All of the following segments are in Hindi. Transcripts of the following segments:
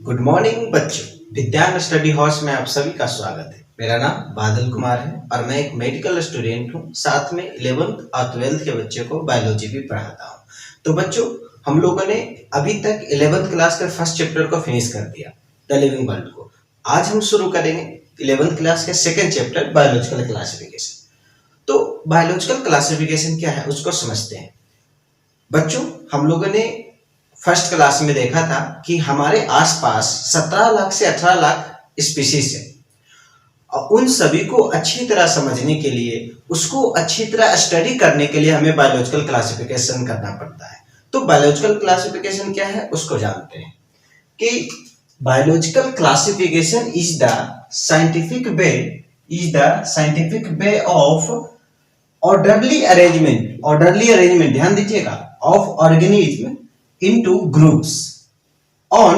गुड मॉर्निंग बच्चों, विज्ञान स्टडी हाउस में आप सभी का स्वागत है। मेरा नाम बादल कुमार है और मैं एक मेडिकल स्टूडेंट हूँ। साथ में 11th और 12th के बच्चों को बायोलॉजी भी पढ़ाता हूँ। तो बच्चों, हम लोगों ने अभी तक 11th क्लास के फर्स्ट चैप्टर को फिनिश कर दिया, द लिविंग वर्ल्ड को। आज हम शुरू करेंगे 11th क्लास के सेकेंड चैप्टर, बायोलॉजिकल क्लासिफिकेशन। तो बायोलॉजिकल क्लासिफिकेशन क्या है उसको समझते हैं। बच्चों, हम लोगों ने फर्स्ट क्लास में देखा था कि हमारे आसपास 17 लाख से 18 लाख स्पीशीज है और उन सभी को अच्छी तरह समझने के लिए, उसको अच्छी तरह स्टडी करने के लिए हमें बायोलॉजिकल क्लासिफिकेशन करना पड़ता है। तो बायोलॉजिकल क्लासिफिकेशन क्या है उसको जानते हैं कि biological classification is the scientific way of orderly arrangement, ध्यान दीजिएगा, of organism into groups on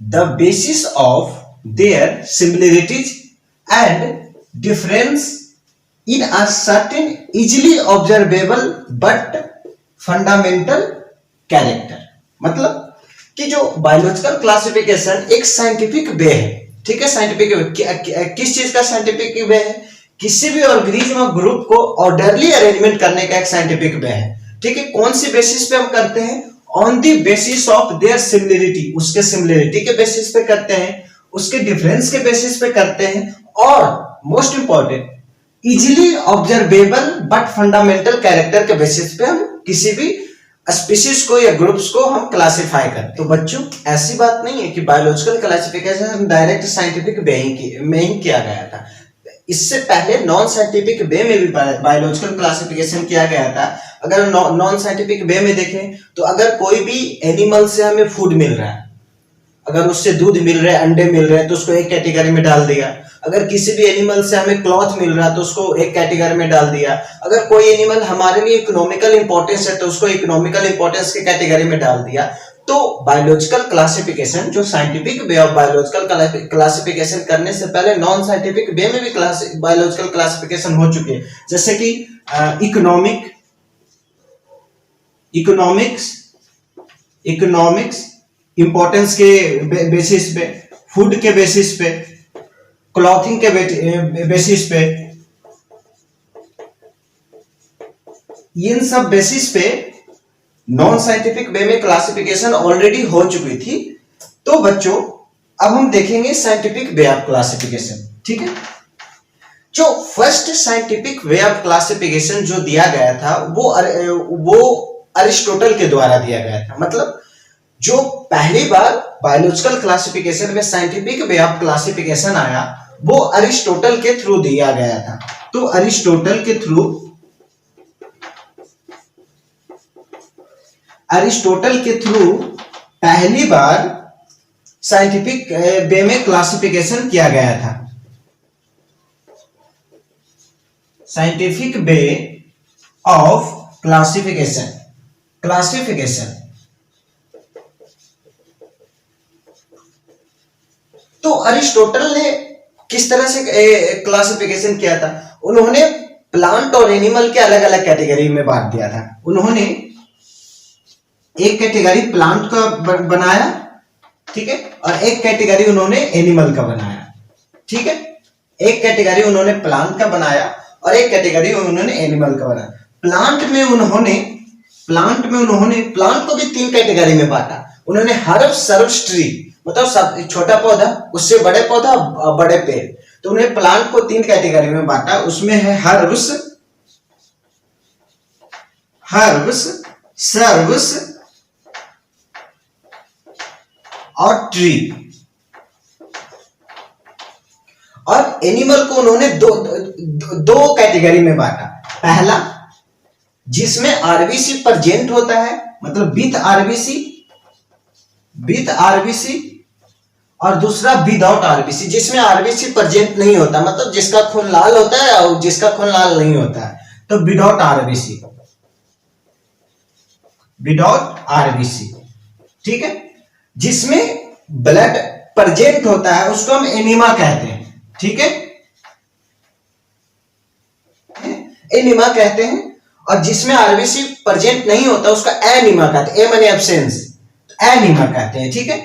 the basis of their similarities and difference in a certain easily observable but fundamental character। मतलब कि जो बायोलॉजिकल क्लासिफिकेशन एक साइंटिफिक वे है, ठीक है। साइंटिफिक वे किस चीज का साइंटिफिक वे है? किसी भी ऑर्गेनिज्म ग्रुप को ऑर्डरली अरेंजमेंट करने का एक साइंटिफिक वे है, ठीक है। कौन सी बेसिस पे हम करते हैं? On the basis of their similarity, उसके सिमिलरिटी के बेसिस पे करते हैं, उसके डिफरेंस के बेसिस पे करते हैं, और most important easily observable but fundamental character के बेसिस पे हम किसी भी स्पीशीज को या ग्रुप्स को हम क्लासिफाई करते हैं। तो बच्चों, ऐसी बात नहीं है कि biological classification direct scientific way में ही किया गया था। इससे पहले नॉन साइंटिफिक वे में भी बायोलॉजिकल क्लासिफिकेशन किया गया था। अगर नॉन साइंटिफिक वे में देखें तो अगर कोई भी एनिमल से हमें फूड मिल रहा है, अगर उससे दूध मिल रहा है, अंडे मिल रहे हैं, तो उसको एक कैटेगरी में डाल दिया। अगर किसी भी एनिमल से हमें क्लॉथ मिल रहा है तो उसको एक कैटेगरी में डाल दिया। अगर कोई एनिमल हमारे लिए इकोनॉमिकल इंपॉर्टेंस है तो उसको इकोनॉमिकल इंपॉर्टेंस के कैटेगरी में डाल दिया। तो बायोलॉजिकल क्लासिफिकेशन, जो scientific way of biological classification करने से पहले नॉन साइंटिफिक वे में भी बायोलॉजिकल क्लासिफिकेशन हो चुके हैं, जैसे कि इकोनॉमिक्स इंपॉर्टेंस के बेसिस पे, फूड के बेसिस पे, क्लॉथिंग के बेसिस पे, इन सब बेसिस पे नॉन साइंटिफिक वे में क्लासिफिकेशन ऑलरेडी हो चुकी थी। तो बच्चों, अब हम देखेंगे साइंटिफिक वे ऑफ क्लासिफिकेशन, ठीक है। जो first scientific way of classification जो दिया गया था वो अरिस्टोटल के द्वारा दिया गया था। मतलब जो पहली बार बायोलॉजिकल क्लासिफिकेशन में साइंटिफिक वे ऑफ क्लासिफिकेशन आया वो अरिस्टोटल के थ्रू दिया गया था। तो अरिस्टोटल के थ्रू पहली बार साइंटिफिक वे में क्लासिफिकेशन किया गया था। साइंटिफिक वे ऑफ क्लासिफिकेशन तो अरिस्टोटल ने किस तरह से क्लासिफिकेशन किया था? उन्होंने प्लांट और एनिमल के अलग अलग कैटेगरी में बांट दिया था। उन्होंने एक कैटेगरी प्लांट का बनाया, ठीक है, और एक कैटेगरी उन्होंने एनिमल का बनाया, ठीक है। एक कैटेगरी उन्होंने प्लांट का बनाया और एक कैटेगरी उन्होंने एनिमल का बनाया। प्लांट में उन्होंने प्लांट को भी 3 कैटेगरी में बांटा। उन्होंने हर्ब्स, सर्ब्स, ट्री, मतलब सब छोटा पौधा, उससे बड़े पौधा, बड़े पेड़। तो उन्हें प्लांट को 3 कैटेगरी में बांटा। उसमें है हर्ब्स, सर्ब्स और ट्री। और एनिमल को उन्होंने दो कैटेगरी में बांटा। पहला, जिसमें आरबीसी प्रेजेंट होता है, मतलब विथ आरबीसी, और दूसरा विदाउट आरबीसी, जिसमें आरबीसी प्रेजेंट नहीं होता, मतलब जिसका खून लाल होता है और जिसका खून लाल नहीं होता है। तो विदाउट आरबीसी, ठीक है। जिसमें ब्लड प्रेजेंट होता है उसको हम एनीमा कहते हैं, ठीक है, एनीमा कहते हैं। और जिसमें आरबीसी प्रेजेंट नहीं होता उसका एनीमा कहते हैं। ए माने एब्सेंस, एनीमा कहते हैं, ठीक है।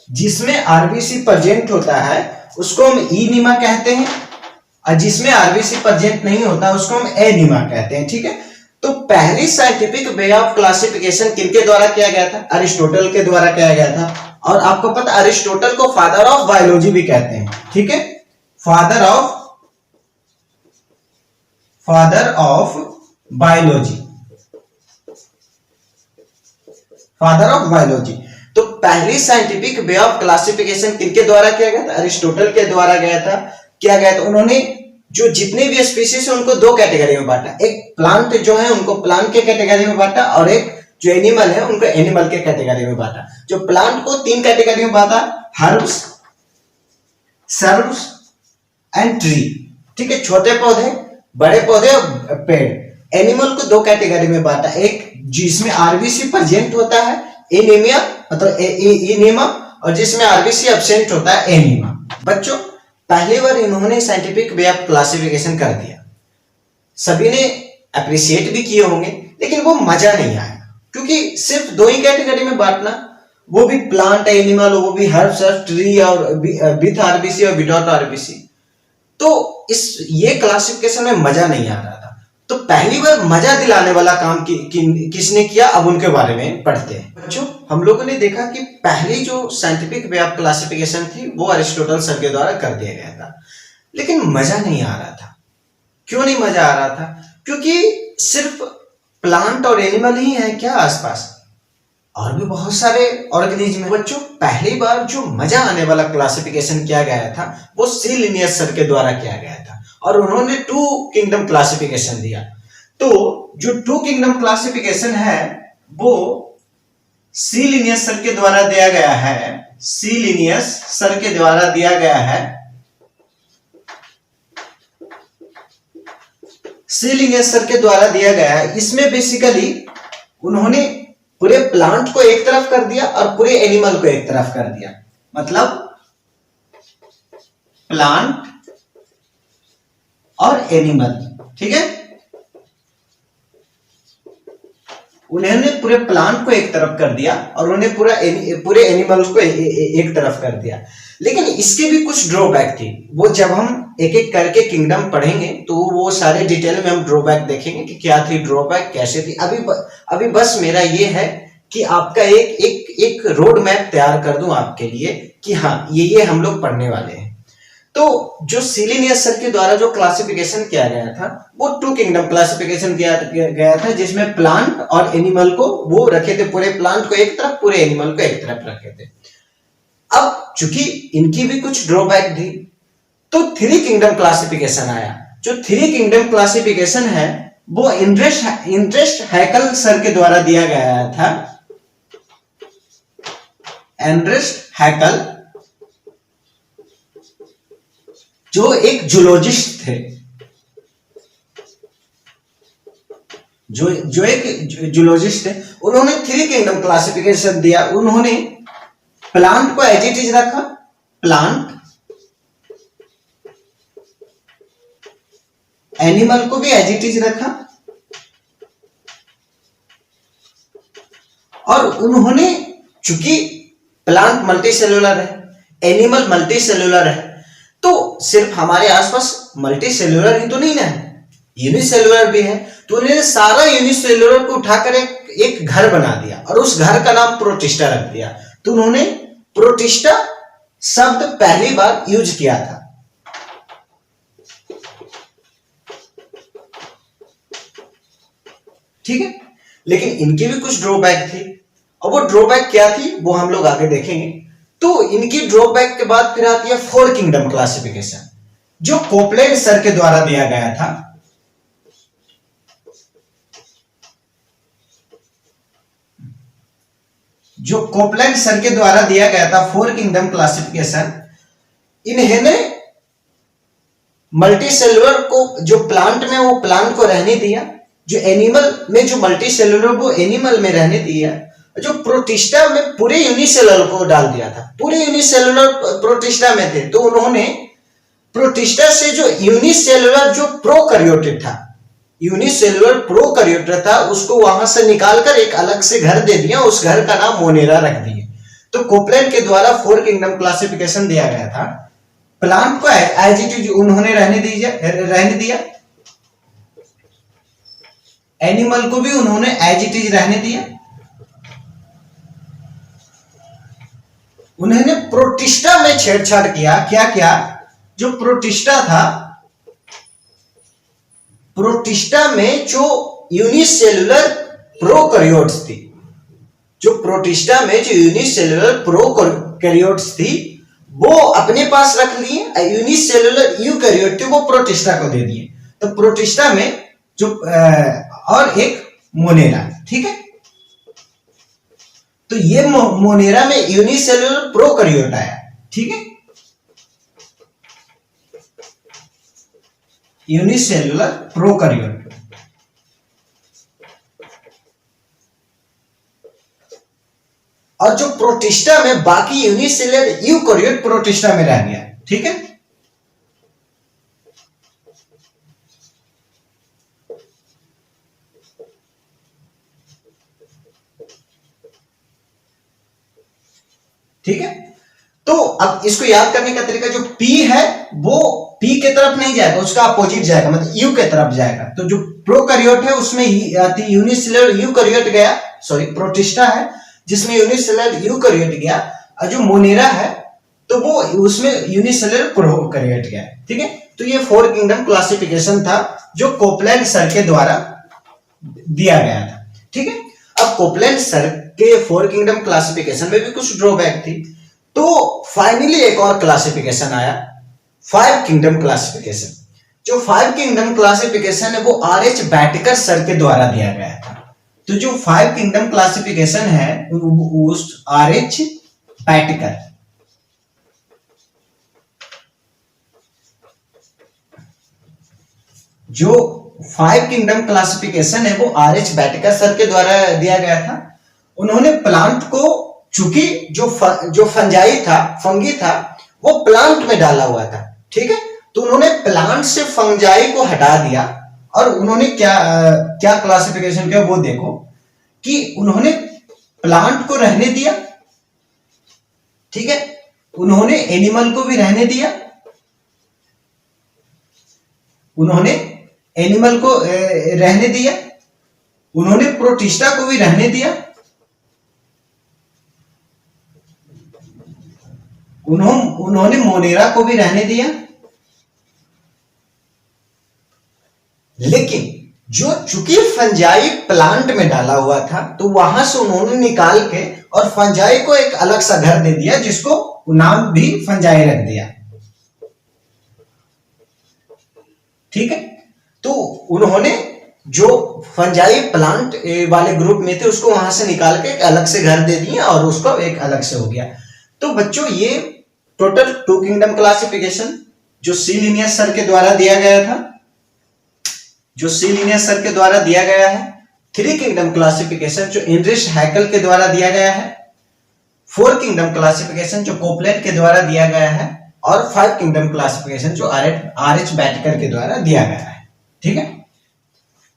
जिसमें आरबीसी प्रेजेंट होता है उसको हम इनिमा कहते हैं, और जिसमें आरबीसी प्रेजेंट नहीं होता उसको हम एनिमा कहते हैं। ठीक है, तो पहली साइंटिफिक वे ऑफ क्लासिफिकेशन किनके द्वारा किया गया था? अरिस्टोटल के द्वारा किया गया था। और आपको पता अरिस्टोटल को फादर ऑफ बायोलॉजी भी कहते हैं। ठीक है, father of biology, father of biology. तो पहली साइंटिफिक वे ऑफ क्लासिफिकेशन किनके द्वारा किया गया था? अरिस्टोटल के द्वारा किया गया था। उन्होंने जो जितने भी स्पीशीज है उनको दो कैटेगरी में बांटा, एक प्लांट जो है उनको प्लांट के कैटेगरी में बांटा, और एक जो एनिमल है उनको एनिमल के कैटेगरी में बांटा। जो प्लांट को तीन कैटेगरी में बांटा, हर्ब्स, सर्ब्स एंड ट्री। ठीक है, छोटे पौधे, बड़े पौधे और पेड़। एनिमल को दो कैटेगरी में बांटा, एक जिसमें आरबीसी प्रेजेंट होता है एनीमिया मतलब एनीमा, और जिसमें आरबीसी एब्सेंट होता है एनीमा। बच्चों पहली बार इन्होंने साइंटिफिक वे ऑफ क्लासिफिकेशन कर दिया, सभी ने अप्रिशिएट भी किए होंगे, लेकिन वो मजा नहीं आया, क्योंकि सिर्फ दो ही कैटेगरी में बांटना, वो भी प्लांट एनिमल, वो भी हर्ब्स ट्री, और विथ आरबीसी और विदाउट आरबीसी। तो ये क्लासिफिकेशन में मजा नहीं आ रहा था। तो पहली बार मजा दिलाने वाला काम किसने किया, अब उनके बारे में पढ़ते हैं। बच्चों हम लोगों ने देखा कि पहली जो साइंटिफिक वे ऑफ क्लासिफिकेशन थी वो अरिस्टोटल सर के द्वारा कर दिया गया था, लेकिन मजा नहीं आ रहा था। क्यों नहीं मजा आ रहा था? क्योंकि सिर्फ प्लांट और एनिमल ही है क्या आसपास, और भी बहुत सारे ऑर्गेनिज्म है। बच्चों पहली बार जो मजा आने वाला क्लासिफिकेशन किया गया था वो सी लिनियस सर के द्वारा किया गया था, और उन्होंने टू किंगडम क्लासिफिकेशन दिया। तो जो टू किंगडम क्लासिफिकेशन है वो सी लिनियस सर के द्वारा दिया गया है, सी लिनियस सर के द्वारा दिया गया है। सी लिनियस सर के द्वारा दिया गया है। इसमें बेसिकली उन्होंने पूरे प्लांट को एक तरफ कर दिया और पूरे एनिमल को एक तरफ कर दिया, मतलब प्लांट और एनिमल। ठीक है, उन्होंने पूरे प्लांट को एक तरफ कर दिया और उन्हें पूरे एनिमल्स को एक तरफ कर दिया। लेकिन इसके भी कुछ ड्रॉबैक थी, वो जब हम एक एक करके किंगडम पढ़ेंगे तो वो सारे डिटेल में हम ड्रॉबैक देखेंगे कि क्या थी ड्रॉबैक, कैसे थी। अभी बस मेरा ये है कि आपका एक रोड मैप तैयार कर दूं आपके लिए कि हाँ ये हम लोग पढ़ने वाले हैं। तो जो सी लिनियस सर के द्वारा जो क्लासिफिकेशन किया गया था वो टू किंगडम क्लासिफिकेशन किया गया था, जिसमें प्लांट और एनिमल को वो रखे थे, पूरे प्लांट को एक तरफ, पूरे एनिमल को एक तरफ रखे थे। अब चूंकि इनकी भी कुछ ड्रॉबैक थी तो थ्री किंगडम क्लासिफिकेशन आया। जो थ्री किंगडम क्लासिफिकेशन है वो इंटरेस्ट हैकल सर के द्वारा दिया गया था। एंड्रेस्ट हैकल जो एक जूलॉजिस्ट थे, जो एक जूलॉजिस्ट थे, उन्होंने थ्री किंगडम क्लासिफिकेशन दिया। उन्होंने प्लांट को एज इट इज रखा, प्लांट, एनिमल को भी एज इट इज रखा, और उन्होंने चूंकि प्लांट मल्टीसेलुलर है, एनिमल मल्टीसेलुलर है, तो सिर्फ हमारे आसपास मल्टीसेलुलर ही तो नहीं ना है, यूनिसेलुलर भी है। तो उन्होंने सारा यूनिसेलुलर को उठाकर एक घर बना दिया और उस घर का नाम प्रोटिस्टा रख दिया। तो उन्होंने प्रोटिस्टा शब्द पहली बार यूज किया था। ठीक है, लेकिन इनकी भी कुछ ड्रॉबैक थी, और वो ड्रॉबैक क्या थी वो हम लोग आगे देखेंगे। तो इनकी ड्रॉबैक के बाद फिर आती है फोर किंगडम क्लासिफिकेशन, जो कोपलैंड सर के द्वारा दिया गया था। जो कोपलैंड सर के द्वारा दिया गया था फोर किंगडम क्लासिफिकेशन, इन्होंने मल्टीसेलुलर को जो प्लांट में वो प्लांट को रहने दिया, जो एनिमल में जो मल्टीसेलुलर वो एनिमल में रहने दिया, जो प्रोटिस्टा में पूरे यूनिसेलुलर को डाल दिया था, पूरे यूनिसेलुलर प्रोटिस्टा में थे। तो उन्होंने प्रोटिस्टा से जो यूनिसेलुलर जो प्रोकैरियोट था, यूनिसेलुलर प्रोकैरियोट था, उसको वहां से निकालकर एक अलग से घर दे दिया, उस घर का नाम मोनेरा रख दिए। तो कोपलैंड के द्वारा 4 किंगडम क्लासिफिकेशन दिया गया था। प्लांट को एज इट इज उन्होंने रहने दिया, एनिमल को भी उन्होंने एज इट इज रहने दिया। उन्होंने प्रोटिस्टा में छेड़छाड़ किया। क्या जो प्रोटिस्टा था, प्रोटिस्टा में जो यूनिसेलुलर प्रोकैरियोट्स थी, जो प्रोटिस्टा में जो यूनिसेलुलर प्रोकैरियोट्स थी वो अपने पास रख लिए, यूनिसेलुलर यूकैरियोट थे वो प्रोटिस्टा को दे दिए। तो प्रोटिस्टा में जो और एक मोनेरा, ठीक है। तो ये मोनेरा में यूनिसेलुलर प्रोकैरियोट आया, ठीक है, यूनिसेलुलर प्रोकैरियोट। और जो प्रोटिस्टा में बाकी यूनिसेलुलर यूकैरियोट प्रोटिस्टा में रह गया, ठीक है। ठीक है, तो अब इसको याद करने का तरीका, जो P है वो P के तरफ नहीं जाएगा, उसका अपोजिट जाएगा, मतलब U के तरफ जाएगा। तो जो प्रोकैरियोट है उसमें यूनिसेलुलर यूकैरियोट गया, सॉरी प्रोटिस्टा है जिसमें यूनिसेलुलर यूकैरियोट गया, और जो मोनेरा है तो वो उसमें यूनिसेलुलर प्रोकैरियोट गया, ठीक है। तो ये 4 किंगडम क्लासिफिकेशन था जो कोपलैंड सर के द्वारा दिया गया था, ठीक है। अब कोपलैंड सर के 4 किंगडम क्लासिफिकेशन में भी कुछ ड्रॉबैक थी, तो फाइनली एक और क्लासिफिकेशन आया, 5 किंगडम क्लासिफिकेशन। जो 5 किंगडम क्लासिफिकेशन है वो आर.एच. बैटकर सर के द्वारा दिया गया था। तो जो 5 किंगडम क्लासिफिकेशन है उस आर.एच. बैटकर, जो 5 किंगडम क्लासिफिकेशन है वो आर.एच. बैटकर सर के द्वारा दिया गया था। उन्होंने प्लांट को, चूंकि जो फंजाई था, फंगी था, वो प्लांट में डाला हुआ था, ठीक है। तो उन्होंने प्लांट से फंजाई को हटा दिया और उन्होंने क्या क्लासिफिकेशन किया वो देखो, कि उन्होंने प्लांट को रहने दिया, ठीक है, उन्होंने एनिमल को भी रहने दिया, उन्होंने एनिमल को रहने दिया, उन्होंने प्रोटिस्टा को भी रहने दिया, उन्होंने मोनेरा को भी रहने दिया। लेकिन जो चूंकि फंजाई प्लांट में डाला हुआ था तो वहां से उन्होंने निकाल के और फंजाई को एक अलग सा घर दे दिया जिसको नाम भी फंजाई रख दिया, ठीक है। तो उन्होंने जो फंजाई प्लांट वाले ग्रुप में थे उसको वहां से निकाल के एक अलग से घर दे दिया और उसको एक अलग से हो गया। तो बच्चों ये टोटल 2 किंगडम क्लासिफिकेशन जो सी लिनियस सर के द्वारा दिया गया था, जो सी लिनियस सर के द्वारा दिया गया है। 3 किंगडम क्लासिफिकेशन जो इनरिच हैकल के द्वारा दिया गया है। 4 किंगडम क्लासिफिकेशन जो कोपलैंड के द्वारा दिया गया है, और 5 किंगडम क्लासिफिकेशन जो आर.एच. बैटकर के द्वारा दिया गया है, ठीक है।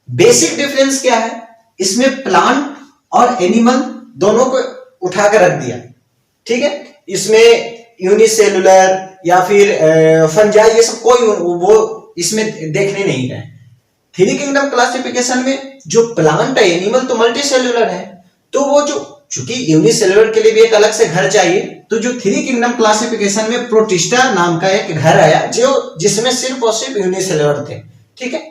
बेसिक डिफरेंस क्या है, इसमें प्लांट और एनिमल दोनों को उठाकर रख दिया, ठीक है। इसमें यूनिसेलुलर या फिर फंजाई ये सब कोई वो इसमें देखने नहीं गए। 3 किंगडम क्लासिफिकेशन में जो प्लांट है, एनिमल तो मल्टी सेलुलर है, तो वो जो चूंकि यूनिसेलुलर के लिए भी एक अलग से घर चाहिए, तो जो 3 किंगडम क्लासिफिकेशन में प्रोटिस्टा नाम का एक घर आया जो जिसमें सिर्फ और सिर्फ यूनिसेलुलर थे, ठीक है।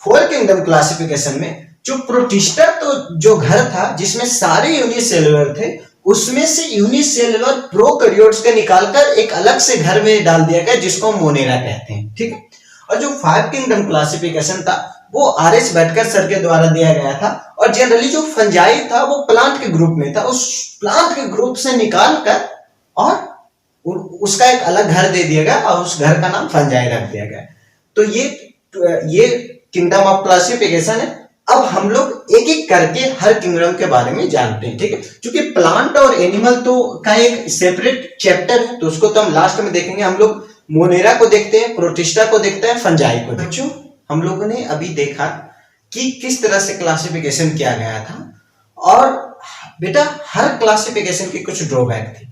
4 किंगडम क्लासिफिकेशन में जो प्रोटिस्टा तो जो घर था जिसमें सारे यूनिसेलुलर थे, उसमें से यूनिसेलुलर प्रोकैरियोट्स को निकालकर एक अलग से घर में डाल दिया गया जिसको मोनेरा कहते हैं, ठीक है। और जो 5 किंगडम क्लासिफिकेशन था वो आर.एच. बैटकर सर के द्वारा दिया गया था, और जनरली जो फंजाई था वो प्लांट के ग्रुप में था, उस प्लांट के ग्रुप से निकाल कर और उसका एक अलग घर दे दिया गया और उस घर का नाम फंजाई रख दिया गया। तो ये किंगडम ऑफ क्लासिफिकेशन है। अब हम लोग एक एक करके हर किंगडम के बारे में जानते हैं, ठीक है। क्योंकि प्लांट और एनिमल तो का एक सेपरेट चैप्टर है, तो उसको तो हम लास्ट में देखेंगे। हम लोग मोनेरा को देखते हैं, प्रोटिस्टा को देखते हैं, फंजाई को। बच्चों हम लोगों ने अभी देखा कि किस तरह से क्लासिफिकेशन किया गया था, और बेटा हर क्लासिफिकेशन की कुछ ड्रॉबैक थी,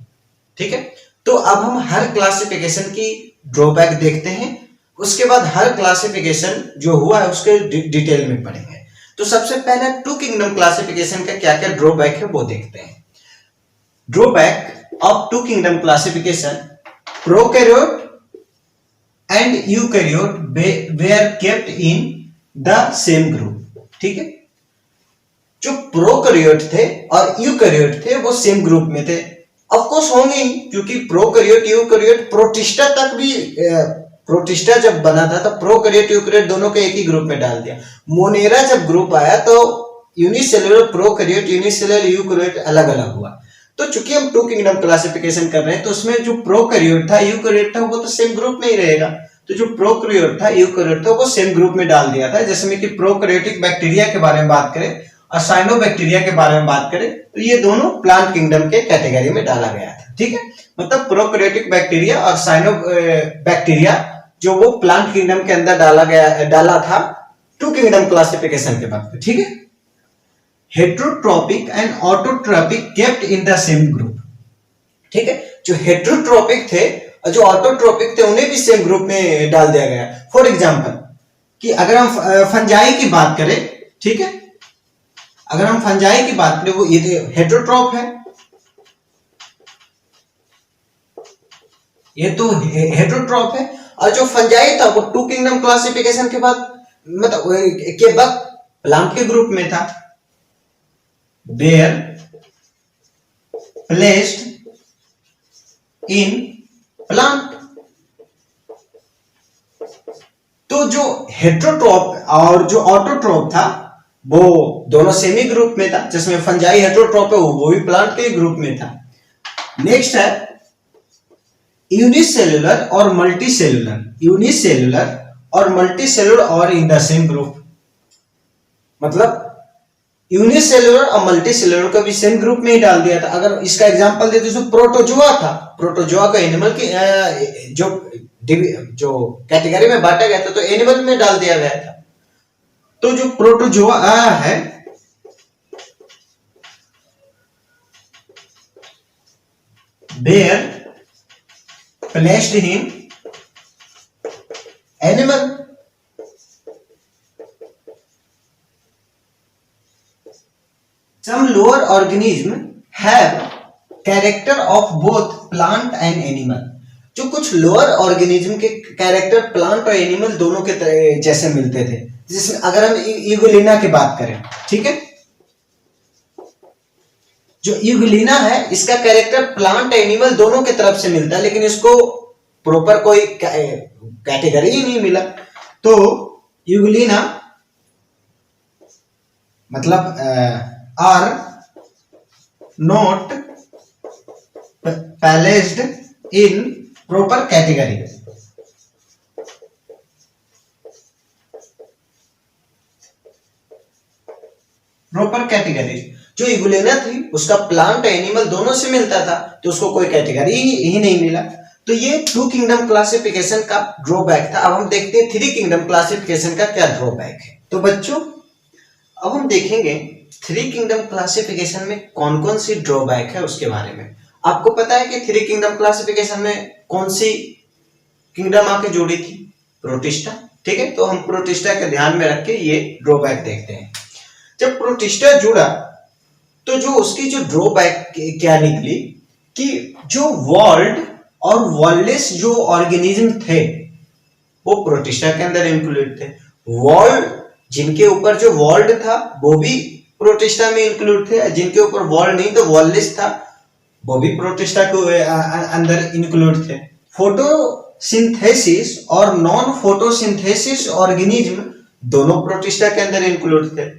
ठीक है। तो अब हम हर क्लासिफिकेशन की ड्रॉबैक देखते हैं, उसके बाद हर क्लासिफिकेशन जो हुआ है उसके डिटेल में पढ़ेंगे। तो सबसे पहले टू किंगडम क्लासिफिकेशन का क्या क्या ड्रॉबैक है वो देखते हैं। Drawback of two kingdom classification, prokaryote and eukaryote were kept in the same group, ठीक है। जो प्रोकैरियोट थे और यूकैरियोट थे वो सेम ग्रुप में थे, ऑफ कोर्स होंगे ही, क्योंकि प्रोकैरियोट यूकैरियोट प्रोटिस्टा तक भी प्रोटिस्टा जब बना था तो प्रोकैरियोट यूकैरियोट दोनों को एक ही ग्रुप में डाल दिया। मोनेरा जब ग्रुप आया तो यूनिसेलुलर प्रोकैरियोट यूनिसेलुलर यूकैरियोट अलग अलग हुआ। तो चूंकि हम टू किंगडम क्लासिफिकेशन कर रहे हैं तो उसमें जो प्रोकैरियोट था यूकैरियोट था वो तो सेम ग्रुप में ही रहेगा। तो जो प्रोकैरियोट था यूकैरियोट था वो सेम ग्रुप में डाल दिया था। जैसे में कि प्रोकैरियोटिक बैक्टीरिया के बारे में बात करें और साइनोबैक्टीरिया के बारे में बात करें तो ये दोनों प्लांट किंगडम के कैटेगरी में डाला गया था, ठीक है। मतलब प्रोकैरियोटिक बैक्टीरिया और साइनोबैक्टीरिया जो वो प्लांट किंगडम के अंदर डाला था टू किंगडम क्लासिफिकेशन के बाद, ठीक है। Heterotrophic and autotrophic kept in the same group, ठीक है। जो हेटेरोट्रोपिक थे और जो ऑटोट्रोपिक थे उन्हें भी सेम ग्रुप में डाल दिया गया। फॉर एग्जांपल कि अगर हम फंजाई की बात करें, ठीक है, अगर हम फंजाई की बात करें वो ये हेटेरोट्रोप है, ये तो हेटेरोट्रोप है। और जो फंजाई था वो टू किंगडम क्लासिफिकेशन के बाद प्लांट के ग्रुप में था। Were placed in plant. तो जो हेटेरोट्रोप और जो ऑटोट्रोप था वो दोनों सेमी ग्रुप में था, जिसमें फंजाई हेटेरोट्रोप है वो भी प्लांट के ग्रुप में था। नेक्स्ट है यूनिसेलुलर और मल्टीसेलुलर, यूनिसेलुलर और मल्टीसेलुलर और इन द सेम ग्रुप। मतलब यूनिसेलुलर और मल्टीसेलुलर को भी सेम ग्रुप में ही डाल दिया था। अगर इसका एग्जांपल देते तो प्रोटोजोआ था, प्रोटोजोआ को एनिमल की जो कैटेगरी में बांटा गया था तो एनिमल में डाल दिया गया था। तो जो प्रोटोजोआ है were placed in animal. Some lower organism have character of both plant and animal। जो कुछ लोअर ऑर्गेनिज्म के कैरेक्टर प्लांट और एनिमल दोनों के जैसे मिलते थे। जिसमें अगर हम यूगुलिना की बात करें, ठीक है, जो यूगुलिना है इसका कैरेक्टर प्लांट एनिमल दोनों के तरफ से मिलता है, लेकिन इसको प्रॉपर कोई कैटेगरी ही नहीं मिला। तो यूगुलिना मतलब are not placed in proper category। Proper category जो इगुलेना थी उसका प्लांट एनिमल दोनों से मिलता था तो उसको कोई कैटेगरी ही नहीं मिला। तो ये टू किंगडम क्लासिफिकेशन का ड्रॉबैक था। अब हम देखते हैं थ्री किंगडम क्लासिफिकेशन का क्या ड्रॉबैक है। तो बच्चों अब हम देखेंगे थ्री किंगडम क्लासिफिकेशन में कौन कौन सी ड्रॉबैक है उसके बारे में। आपको पता है कि थ्री किंगडम क्लासिफिकेशन में कौन सी किंगडम आके जुड़ी थी? प्रोटिस्टा, ठीक है। तो हम प्रोटिस्टा के ध्यान में रख के ये ड्रॉबैक देखते हैं। जब प्रोटिस्टा जुड़ा तो जो उसकी जो ड्रॉबैक क्या निकली कि जो वॉल्ड और वॉललेस जो ऑर्गेनिज्म थे वो प्रोटिस्टा के अंदर इंक्लूड थे। वॉल्ड जिनके ऊपर जो वॉल्ड था वो भी प्रोटिस्टा में इंक्लूड थे, जिनके ऊपर वॉल्ड नहीं तो वॉललेस था वो भी प्रोटिस्टा के अंदर इंक्लूड थे। फोटोसिंथेसिस और नॉन फोटोसिंथेसिस ऑर्गेनिज्म दोनों प्रोटिस्टा के अंदर इंक्लूड थे।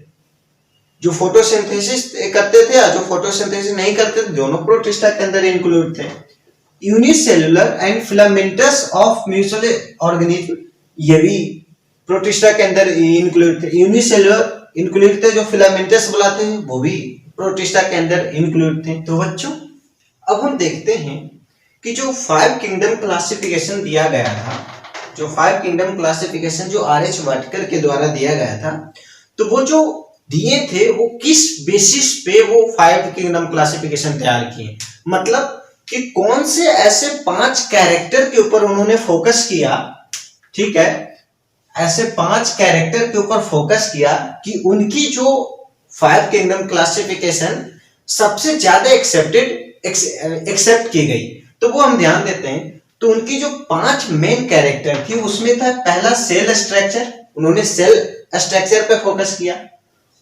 जो फोटोसिंथेसिस करते थे या जो फोटोसिंथेसिस नहीं करते थे दोनों प्रोटिस्टा के अंदर इंक्लूड थे। Unicellular and filamentous of mutual organism ये भी प्रोटिस्टा के अंदर इंक्लूड थे। यूनिसेलुलर इंक्लूड थे, जो फिलामेंटस बुलाते हैं वो भी प्रोटिस्टा के अंदर इंक्लूड थे। तो बच्चों अब हम देखते हैं कि जो फाइव किंगडम क्लासिफिकेशन दिया गया था, जो फाइव किंगडम क्लासिफिकेशन जो आर एच वाटकर के द्वारा दिया गया था, तो वो जो दिए थे वो किस बेसिस पे वो 5 किंगडम क्लासिफिकेशन तैयार किए, मतलब कि कौन से ऐसे 5 कैरेक्टर के ऊपर उन्होंने फोकस किया, ठीक है, ऐसे 5 कैरेक्टर के ऊपर फोकस किया कि उनकी जो 5 किंगडम क्लासिफिकेशन सबसे ज्यादा एक्सेप्ट की गई। तो वो हम ध्यान देते हैं, तो उनकी जो 5 मेन कैरेक्टर थी उसमें था पहला सेल स्ट्रक्चर, उन्होंने सेल स्ट्रक्चर पे फोकस किया,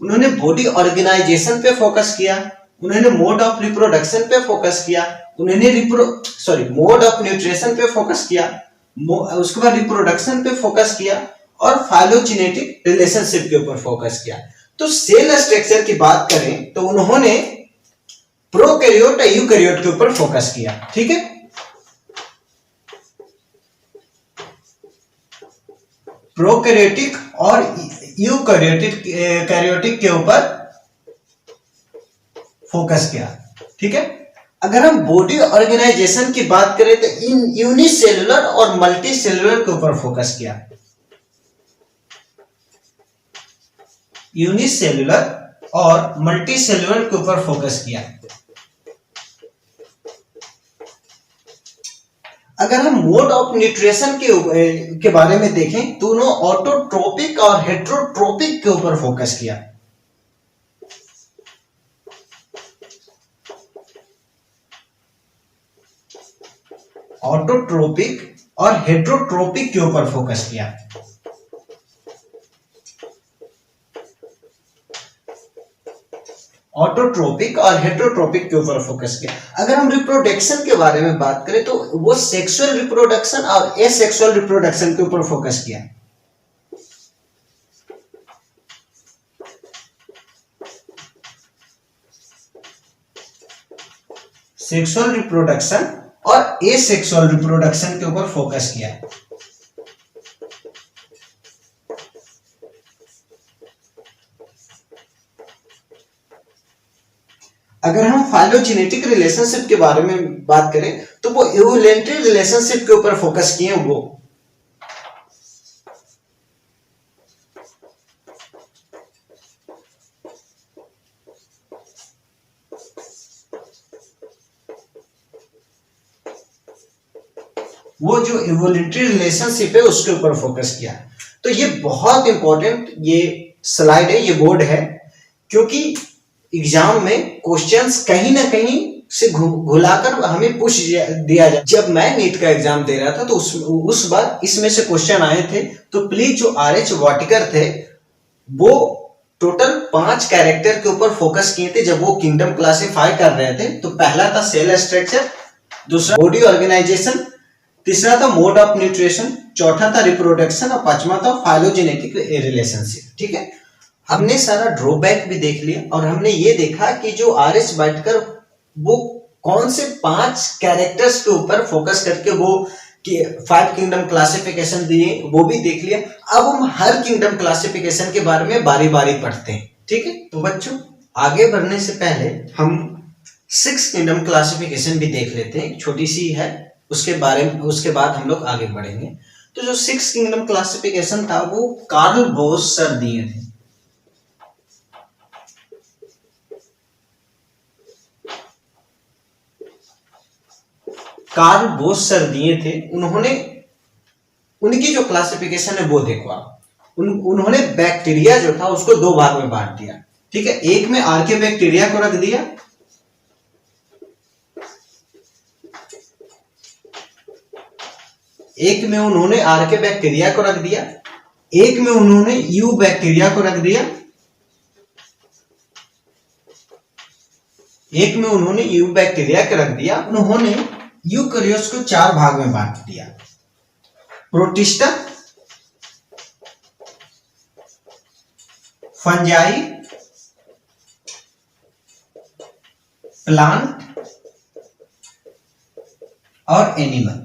उन्होंने बॉडी ऑर्गेनाइजेशन पे फोकस किया, उन्होंने मोड ऑफ रिप्रोडक्शन पे फोकस किया, उन्होंने मोड ऑफ न्यूट्रिशन पे फोकस किया, उसके बाद रिप्रोडक्शन पे फोकस किया और फाइलोजेनेटिक रिलेशनशिप के ऊपर फोकस किया। तो सेल स्ट्रक्चर की बात करें तो उन्होंने प्रोकैरियोट और यूकैरियोट के ऊपर फोकस किया, ठीक है। प्रोकैरियोटिक और यूकैरियोटिक के ऊपर फोकस किया, ठीक है। अगर हम बॉडी ऑर्गेनाइजेशन की बात करें तो इन यूनिसेलुलर और मल्टी सेलुलर के ऊपर फोकस किया, यूनिसेलुलर और मल्टी सेलुलर के ऊपर फोकस किया। अगर हम मोड ऑफ न्यूट्रिशन के बारे में देखें तो उन्होंने ऑटोट्रोपिक और हेट्रोट्रोपिक के ऊपर फोकस किया। ऑटोट्रोपिक और हेट्रोट्रोपिक के ऊपर फोकस किया। ऑटोट्रोपिक और हेट्रोट्रोपिक के ऊपर फोकस किया। अगर हम रिप्रोडक्शन के बारे में बात करें तो वो सेक्सुअल रिप्रोडक्शन और एसेक्सुअल रिप्रोडक्शन के ऊपर फोकस किया। सेक्सुअल रिप्रोडक्शन और एसेक्सुअल रिप्रोडक्शन के ऊपर फोकस किया। अगर हम फाइलोजेनेटिक रिलेशनशिप के बारे में बात करें तो वो इवोलेंट्री रिलेशनशिप के ऊपर फोकस किए। वो जो इवोलेंट्री रिलेशनशिप है उसके ऊपर फोकस किया। तो ये बहुत इंपॉर्टेंट ये स्लाइड है, ये बोर्ड है, क्योंकि एग्जाम में क्वेश्चंस कहीं ना कहीं से घुलाकर हमें पूछ दिया जाए। जब मैं नीट का एग्जाम दे रहा था तो उस बार इसमें से क्वेश्चन आए थे। तो प्लीज जो आर.एच. वाटिकर थे वो टोटल 5 कैरेक्टर के ऊपर फोकस किए थे जब वो किंगडम क्लासिफाई कर रहे थे। तो पहला था सेल स्ट्रक्चर, दूसरा बॉडी ऑर्गेनाइजेशन, तीसरा था मोड ऑफ न्यूट्रिशन, चौथा था रिप्रोडक्शन और पांचवा था फाइलोजेनेटिक रिलेशनशिप, ठीक है। हमने सारा ड्रॉबैक भी देख लिया और हमने ये देखा कि जो आर.एच. वाटिकर वो कौन से 5 कैरेक्टर्स के ऊपर फोकस करके वो 5 किंगडम क्लासिफिकेशन दिए वो भी देख लिया। अब हम हर किंगडम क्लासिफिकेशन के बारे में बारी बारी पढ़ते हैं, ठीक है। तो बच्चों आगे बढ़ने से पहले हम 6 किंगडम क्लासिफिकेशन भी देख लेते हैं, छोटी सी है, उसके बाद हम लोग आगे बढ़ेंगे। तो जो 6 किंगडम क्लासिफिकेशन था वो कार्ल बोस सर दिए थे। कार्ल बोस सर दिए थे। उन्होंने उनकी जो क्लासिफिकेशन है वो देखो आप। उन्होंने बैक्टीरिया जो था उसको 2 भाग में बांट दिया, ठीक है। एक में आर्के बैक्टीरिया को रख दिया, एक में उन्होंने आर्के बैक्टीरिया को रख दिया, एक में उन्होंने यू बैक्टीरिया को रख दिया, एक में उन्होंने यू बैक्टीरिया को रख दिया। उन्होंने यूकैरियोट्स को 4 भाग में बांट दिया, प्रोटिस्टा, फंजाई, प्लांट और एनिमल।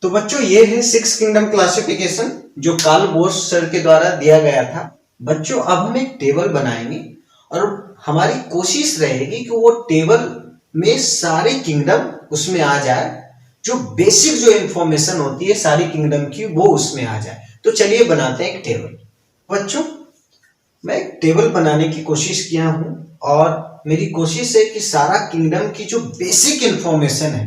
तो बच्चों ये है 6 किंगडम क्लासिफिकेशन जो कार्ल बोस सर के द्वारा दिया गया था। बच्चों अब हम एक टेबल बनाएंगे और हमारी कोशिश रहेगी कि वो टेबल में सारे किंगडम उसमें आ जाए, जो बेसिक जो इंफॉर्मेशन होती है सारी किंगडम की वो उसमें आ जाए। तो चलिए बनाते हैं एक टेबल। बच्चों, मैं एक टेबल बनाने की कोशिश किया हूं और मेरी कोशिश है कि सारा किंगडम की जो बेसिक इंफॉर्मेशन है,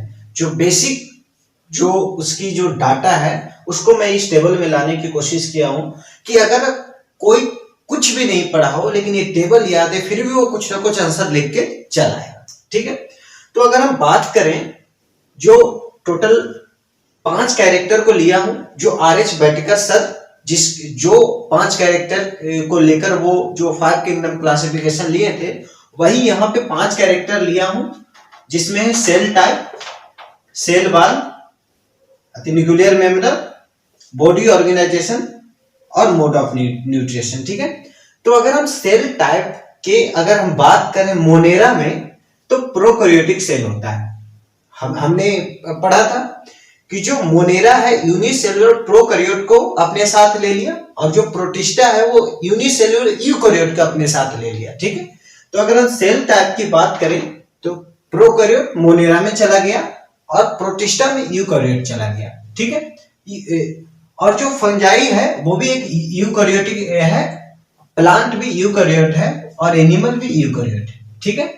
जो उसकी जो डाटा है, उसको मैं इस टेबल में लाने की कोशिश किया हूं कि अगर कोई कुछ भी नहीं पढ़ा हो लेकिन ये टेबल याद है, फिर भी वो कुछ ना कुछ आंसर लिख के चला आएगा। ठीक है, तो अगर हम बात करें, जो टोटल 5 कैरेक्टर को लिया हूं, जो आर.एच. बैटेकर सर जो 5 कैरेक्टर को लेकर वो जो 5 किंगडम क्लासिफिकेशन लिए थे, वही यहाँ पे 5 कैरेक्टर लिया हूं, जिसमें है cell type, cell wall, nuclear membrane, body organisation और मोड ऑफ न्यूट्रिशन। ठीक है, तो अगर हम सेल टाइप के अगर हम बात करें मोनेरा में, तो प्रोकैरियोटिक सेल होता है। हमने पढ़ा था कि जो मोनेरा है यूनिसेल्युलर प्रोकैरियोट को अपने साथ ले लिया और जो प्रोटिस्टा है वो यूनिसेल्युलर यूकैरियोट को अपने साथ ले लिया। ठीक है, तो अगर हम सेल टाइप की बात करें तो प्रोकैरियोट मोनेरा में चला गया और प्रोटिस्टा में यूकैरियोट चला गया। ठीक है, और जो फंजाई है वो भी एक यूकैरियोटिक है, प्लांट भी यूकैरियोट है और एनिमल भी यूकैरियोट है। ठीक है,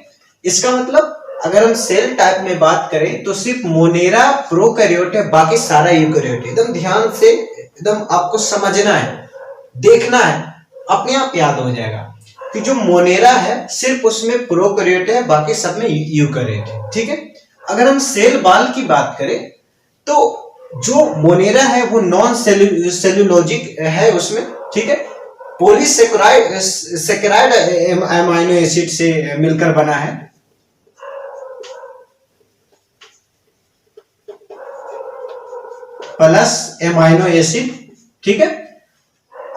इसका मतलब अगर हम सेल टाइप में बात करें तो सिर्फ मोनेरा प्रोकैरियोट है, बाकी सारा यूकैरियोट है। एकदम ध्यान से, एकदम आपको समझना है, देखना है, अपने आप याद हो जाएगा कि जो मोनेरा है सिर्फ उसमें प्रोकैरियोट है, बाकी सब में यूकैरियोट है। ठीक है, अगर हम सेल वॉल की बात करें तो जो मोनेरा है वो नॉन सेल्यूलोजिक है उसमें। ठीक है, पॉलीसेकेराइड अमीनो एसिड से मिलकर बना है। Plus amino acid. ठीक है,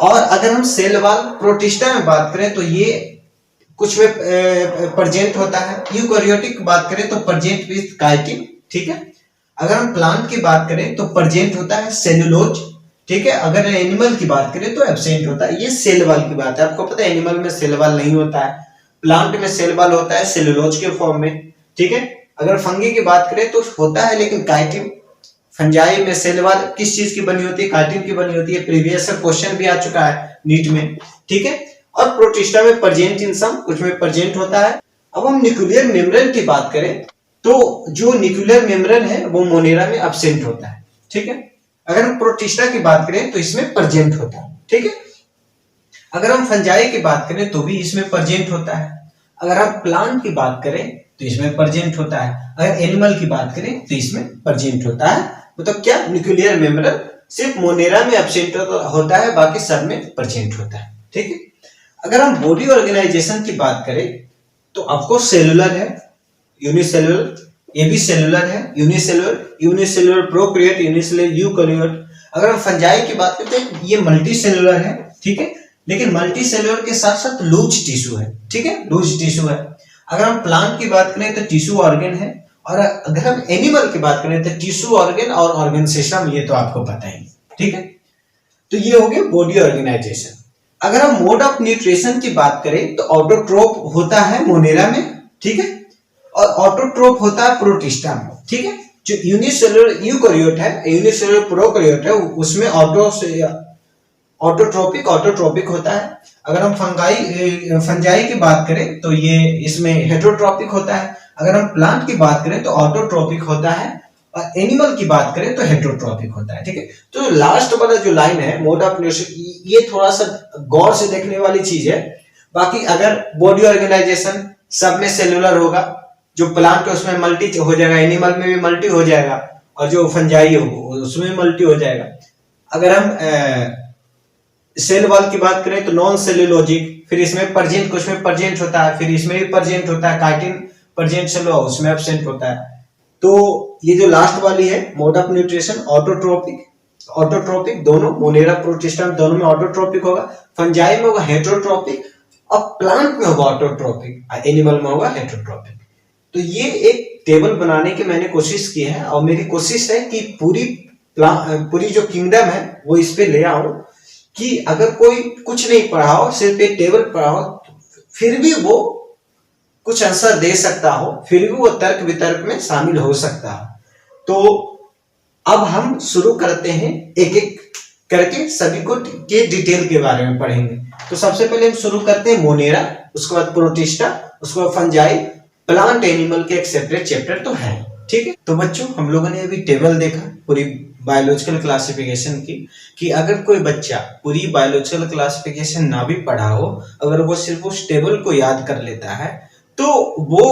और अगर हम सेल वॉल प्रोटिस्टा में बात करें तो ये कुछ में प्रेजेंट होता है। यूकैरियोटिक बात करें तो प्रेजेंट विद काइटिन। ठीक है, अगर हम प्लांट की बात करें तो प्रेजेंट होता है सेलुलोज। ठीक है, अगर एनिमल की बात करें तो एब्सेंट होता है। ये सेल वॉल की बात है। आपको पता है एनिमल में सेल वॉल नहीं होता है, प्लांट में सेल वॉल होता है सेलुलोज के फॉर्म में। ठीक है, अगर फंगी की बात करें तो होता है लेकिन काइटिन। फंजाई में सेल वॉल किस चीज की बनी होती है? काइटिन की बनी होती है। प्रीवियस क्वेश्चन भी आ चुका है नीट में। ठीक है, और प्रोटिस्टा में प्रेजेंट इन सम, कुछ में प्रेजेंट होता है। अब हम न्यूक्लियर मेम्ब्रेन की बात करें तो जो न्यूक्लियर मेम्ब्रेन है वो मोनेरा में एब्सेंट होता है। ठीक है, अगर हम प्रोटिस्टा की बात करें तो इसमें प्रेजेंट होता है। ठीक है, अगर हम फंजाई की बात करें तो भी इसमें प्रेजेंट होता है। अगर हम प्लांट की बात करें तो इसमें प्रेजेंट होता है। अगर एनिमल की बात करें तो इसमें प्रेजेंट होता है। मतलब क्या, न्यूक्लियर मेम्ब्रेन सिर्फ मोनेरा में एब्सेंट होता है, बाकी सब में प्रेजेंट होता है। ठीक है, अगर हम बॉडी ऑर्गेनाइजेशन की बात करें तो आपको सेलुलर है, यूनिसेलुलर, ये भी सेलुलर है, यूनिसेलुलर प्रोकैरियोट, यूनिसेलुलर यूकैरियोट। अगर हम फंजाई की बात करते हैं ये मल्टी सेलुलर है। ठीक है, लेकिन मल्टी सेलुलर के साथ साथ लूज टिश्यू है। ठीक है, लूज टिश्यू है। अगर हम प्लांट की बात करें तो टिश्यू ऑर्गन है, और अगर हम एनिमल की बात करें तो टिश्यू ऑर्गन और ऑर्गन सिस्टम, ये तो आपको पता ही। ठीक है, तो ये हो गया बॉडी ऑर्गेनाइजेशन। अगर हम मोड ऑफ न्यूट्रिशन की बात करें तो ऑटोट्रोप होता है मोनेरा में। ठीक है, और ऑटोट्रोप होता है प्रोटिस्टा में। ठीक है, जो यूनिसेलुलर यूकैरियोट है, यूनिसेलुलर प्रोकैरियोट है, उसमें ऑटोट्रोपिक होता है। अगर हम फंजाई की बात करें तो ये इसमें हेटेरोट्रोपिक होता है। अगर हम प्लांट की बात करें तो ऑटोट्रोपिक होता है, और एनिमल की बात करें तो हेटेरोट्रोपिक होता है। ठीक है, तो लास्ट वाला जो लाइन है मोड ऑफ न्यूट्रिशन, ये थोड़ा सा गौर से देखने वाली चीज है। बाकी अगर बॉडी ऑर्गेनाइजेशन सब में सेलुलर होगा, जो प्लांट है उसमें मल्टी हो जाएगा, एनिमल में भी मल्टी हो जाएगा, और जो फंजाई होगा उसमें मल्टी हो जाएगा। अगर हम सेल वॉल की बात करें तो नॉन सेल्यूलोजिक, फिर इसमें प्रेजेंट, कुछ में प्रेजेंट होता है, फिर इसमें भी प्रेजेंट होता है, काइटिन प्रेजेंट सेल उसमें एब्सेंट होता है। तो ये जो लास्ट वाली है मोड ऑफ न्यूट्रिशन, ऑटोट्रोपिक दोनों, मोनेरा प्रोटिस्टा दोनों में ऑटोट्रोपिक होगा, फंजाई में होगा हेटेरोट्रोपिक, और प्लांट में होगा ऑटोट्रोपिक, एनिमल में होगा हेटेरोट्रोपिक। तो ये एक टेबल बनाने की मैंने कोशिश की है, और मेरी कोशिश है कि पूरी जो किंगडम है वो इस पे ले आऊं, कि अगर कोई कुछ नहीं पढ़ा हो, सिर्फ एक टेबल पढ़ा हो, फिर भी वो कुछ आंसर दे सकता हो, फिर भी वो तर्क वितर्क में शामिल हो सकता हो। तो अब हम शुरू करते हैं एक एक करके सभी को के डिटेल के बारे में पढ़ेंगे। तो सबसे पहले हम शुरू करते हैं मोनेरा, उसके बाद प्रोटिस्टा, उसके बाद फंजाई, प्लांट एनिमल के एक सेपरेट चैप्टर तो है। ठीक है, तो बच्चों हम लोगों ने अभी टेबल देखा पूरी बायोलॉजिकल क्लासिफिकेशन की, कि अगर कोई बच्चा पूरी बायोलॉजिकल क्लासिफिकेशन ना भी पढ़ा हो, अगर वो सिर्फ उस टेबल को याद कर लेता है तो वो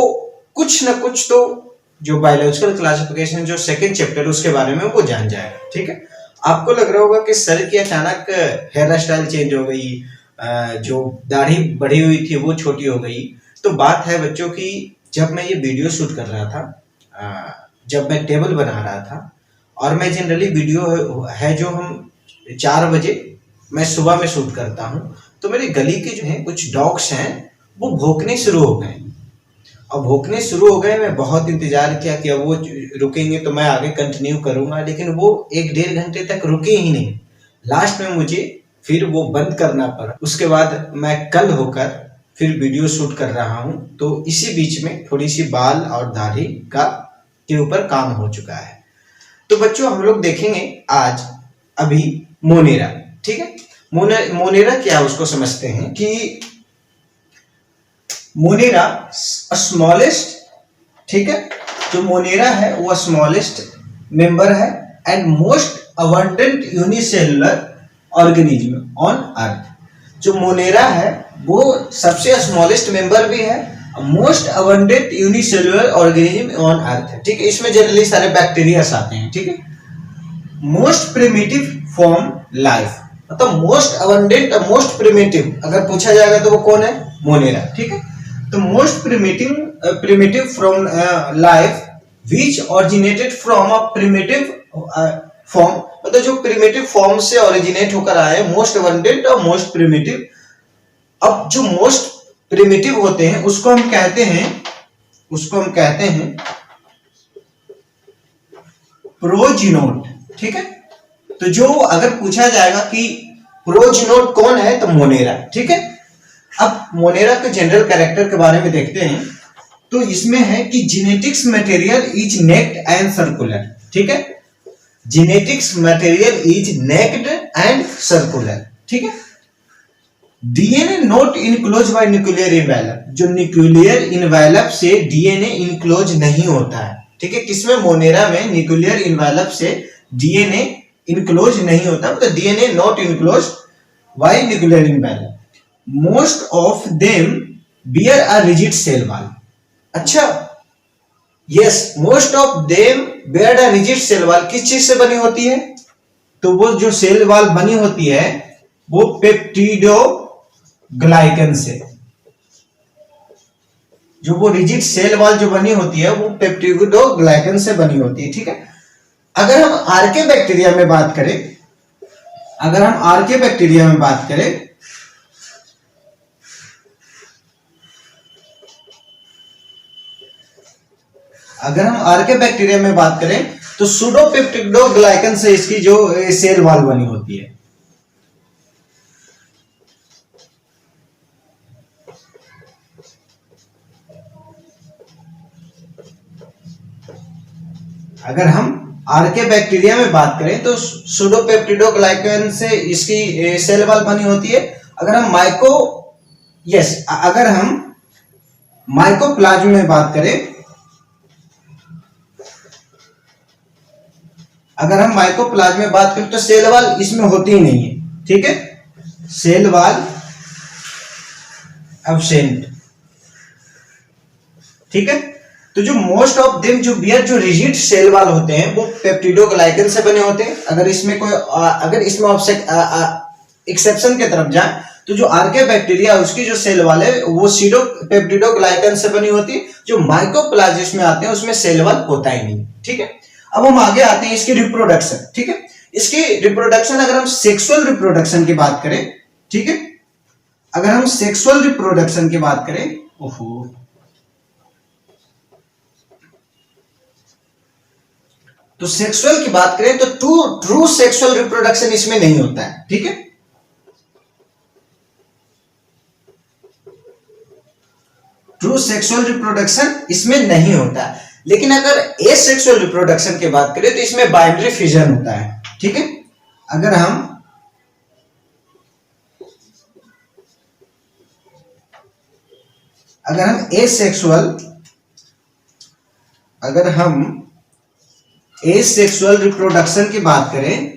कुछ ना कुछ तो जो बायोलॉजिकल क्लासिफिकेशन जो सेकंड चैप्टर उसके बारे में वो जान जाएगा। ठीक है, आपको लग रहा होगा कि सर की अचानक हेयर स्टाइल चेंज हो गई, जो दाढ़ी बढ़ी हुई थी वो छोटी हो गई। तो बात है बच्चों की, जब मैं ये वीडियो शूट कर रहा था, जब मैं टेबल बना रहा था, और मैं जनरली वीडियो है जो हम 4 बजे मैं सुबह में शूट करता हूँ, तो मेरी गली के जो है कुछ डॉग्स हैं वो भौंकने शुरू हो गए। अब भौंकने शुरू हो गए, मैं बहुत इंतजार किया कि अब वो रुकेंगे तो मैं आगे कंटिन्यू करूंगा, लेकिन वो 1-1.5 घंटे तक रुके ही नहीं। लास्ट में मुझे फिर वो बंद करना पड़ा। उसके बाद मैं कल होकर फिर वीडियो शूट कर रहा हूं, तो इसी बीच में थोड़ी सी बाल और दाढ़ी का के ऊपर काम हो चुका है। तो बच्चों हम लोग देखेंगे आज अभी मोनेरा। ठीक है, मोनेरा क्या है उसको समझते हैं कि मोनेरा स्मॉलेस्ट, ठीक है, जो मोनेरा है वो स्मॉलेस्ट मेंबर है and most abundant unicellular organism on earth. जो मोनेरा है वो सबसे स्मॉलेस्ट मेंबर भी है, most abundant unicellular organism on earth है। ठीक है, इसमें जनरली सारे बैक्टीरियास आते हैं। ठीक है, मोस्ट प्रिमिटिव फॉर्म लाइफ, मतलब मोस्ट अबंडेंट और मोस्ट प्रिमिटिव अगर पूछा जाएगा तो वो कौन है? मोनेरा। ठीक है, तो most primitive from life which originated from a primitive form, मतलब जो प्रिमिटिव फॉर्म से ओरिजिनेट होकर आए, मोस्ट अबंडेंट और मोस्ट प्रिमिटिव। अब जो मोस्ट प्रिमिटिव होते हैं उसको हम कहते हैं प्रोजिनोट। ठीक है, तो जो अगर पूछा जाएगा कि प्रोजिनोट कौन है तो मोनेरा। ठीक है, अब मोनेरा के जनरल कैरेक्टर के बारे में देखते हैं, तो इसमें है कि genetics material is naked and circular. ठीक है, genetics material is naked and circular. ठीक है, DNA not enclose by nuclear envelope, जो न्यूक्लियर इनवेलप से डीएनए इनक्लोज नहीं होता है। ठीक है, किसमें? मोनेरा में न्यूक्लियर इनवेलप से डीएनए इनक्लोज नहीं होता, मतलब DNA not enclose by nuclear envelope. Most of them bear a rigid cell wall. अच्छा, yes, most of them bear a rigid cell wall किस चीज से बनी होती है? तो वो जो सेल वॉल बनी होती है वो पेप्टिडोग्लाइकन से। जो वो रिजिड सेल वॉल जो बनी होती है वो पेप्टिडोग्लाइकन से बनी होती है। ठीक है, अगर हम आर्के बैक्टीरिया में बात करें, अगर हम आर्के बैक्टीरिया में बात करें तो सूडोपेप्टिडोग्लाइकन से इसकी जो सेल वॉल बनी होती है। अगर हम आर्के बैक्टीरिया में बात करें तो सूडोपेप्टिडोग्लाइकन से इसकी सेल वॉल बनी होती है। अगर हम माइकोप्लाज्म में बात करें, तो सेल वॉल इसमें होती ही नहीं है। ठीक है, सेल वॉल एब्सेंट। ठीक है, तो जो मोस्ट ऑफ देम जो रिजिड सेल वॉल होते हैं वो पेप्टिडोग्लाइकन से बने होते हैं। अगर इसमें एक्सेप्शन की तरफ जाए तो जो आर्के बैक्टीरिया उसकी जो सेल वॉल है वो पेप्टिडोग्लाइकन से बनी होती है। जो माइकोप्लाज्म में आते हैं उसमें सेल वॉल होता ही नहीं। ठीक है, अब हम आगे आते हैं इसकी रिप्रोडक्शन। ठीक है, इसकी रिप्रोडक्शन अगर हम सेक्सुअल रिप्रोडक्शन की बात करें, ठीक है, अगर हम सेक्सुअल रिप्रोडक्शन की बात करें, तो सेक्सुअल की बात करें तो ट्रू सेक्सुअल रिप्रोडक्शन इसमें नहीं होता है। ठीक है, ट्रू सेक्सुअल रिप्रोडक्शन इसमें नहीं होता है। लेकिन अगर एसेक्सुअल रिप्रोडक्शन की बात करें तो इसमें बाइनरी फिजन होता है। ठीक है, अगर हम अगर हम एसेक्सुअल रिप्रोडक्शन की बात करें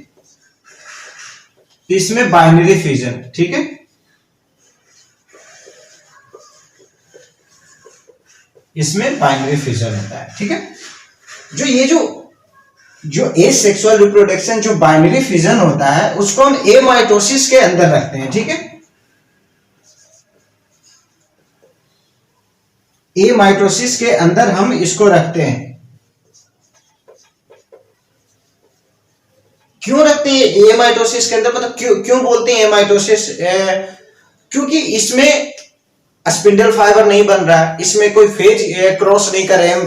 तो इसमें बाइनरी फ्यूजन, ठीक है, इसमें बाइनरी फ्यूजन होता है, ठीक है। जो एसेक्सुअल रिप्रोडक्शन, जो बाइनरी फ्यूजन होता है, उसको हम एमाइटोसिस के अंदर रखते हैं, ठीक है। एमाइटोसिस के अंदर हम इसको रखते हैं। क्यों रखते हैं एमाइटोसिस के अंदर, मतलब क्यों बोलते हैं एमाइटोसिस? क्योंकि इसमें स्पिंडल फाइबर नहीं बन रहा है, इसमें कोई फेज क्रॉस नहीं कर रहे हैं,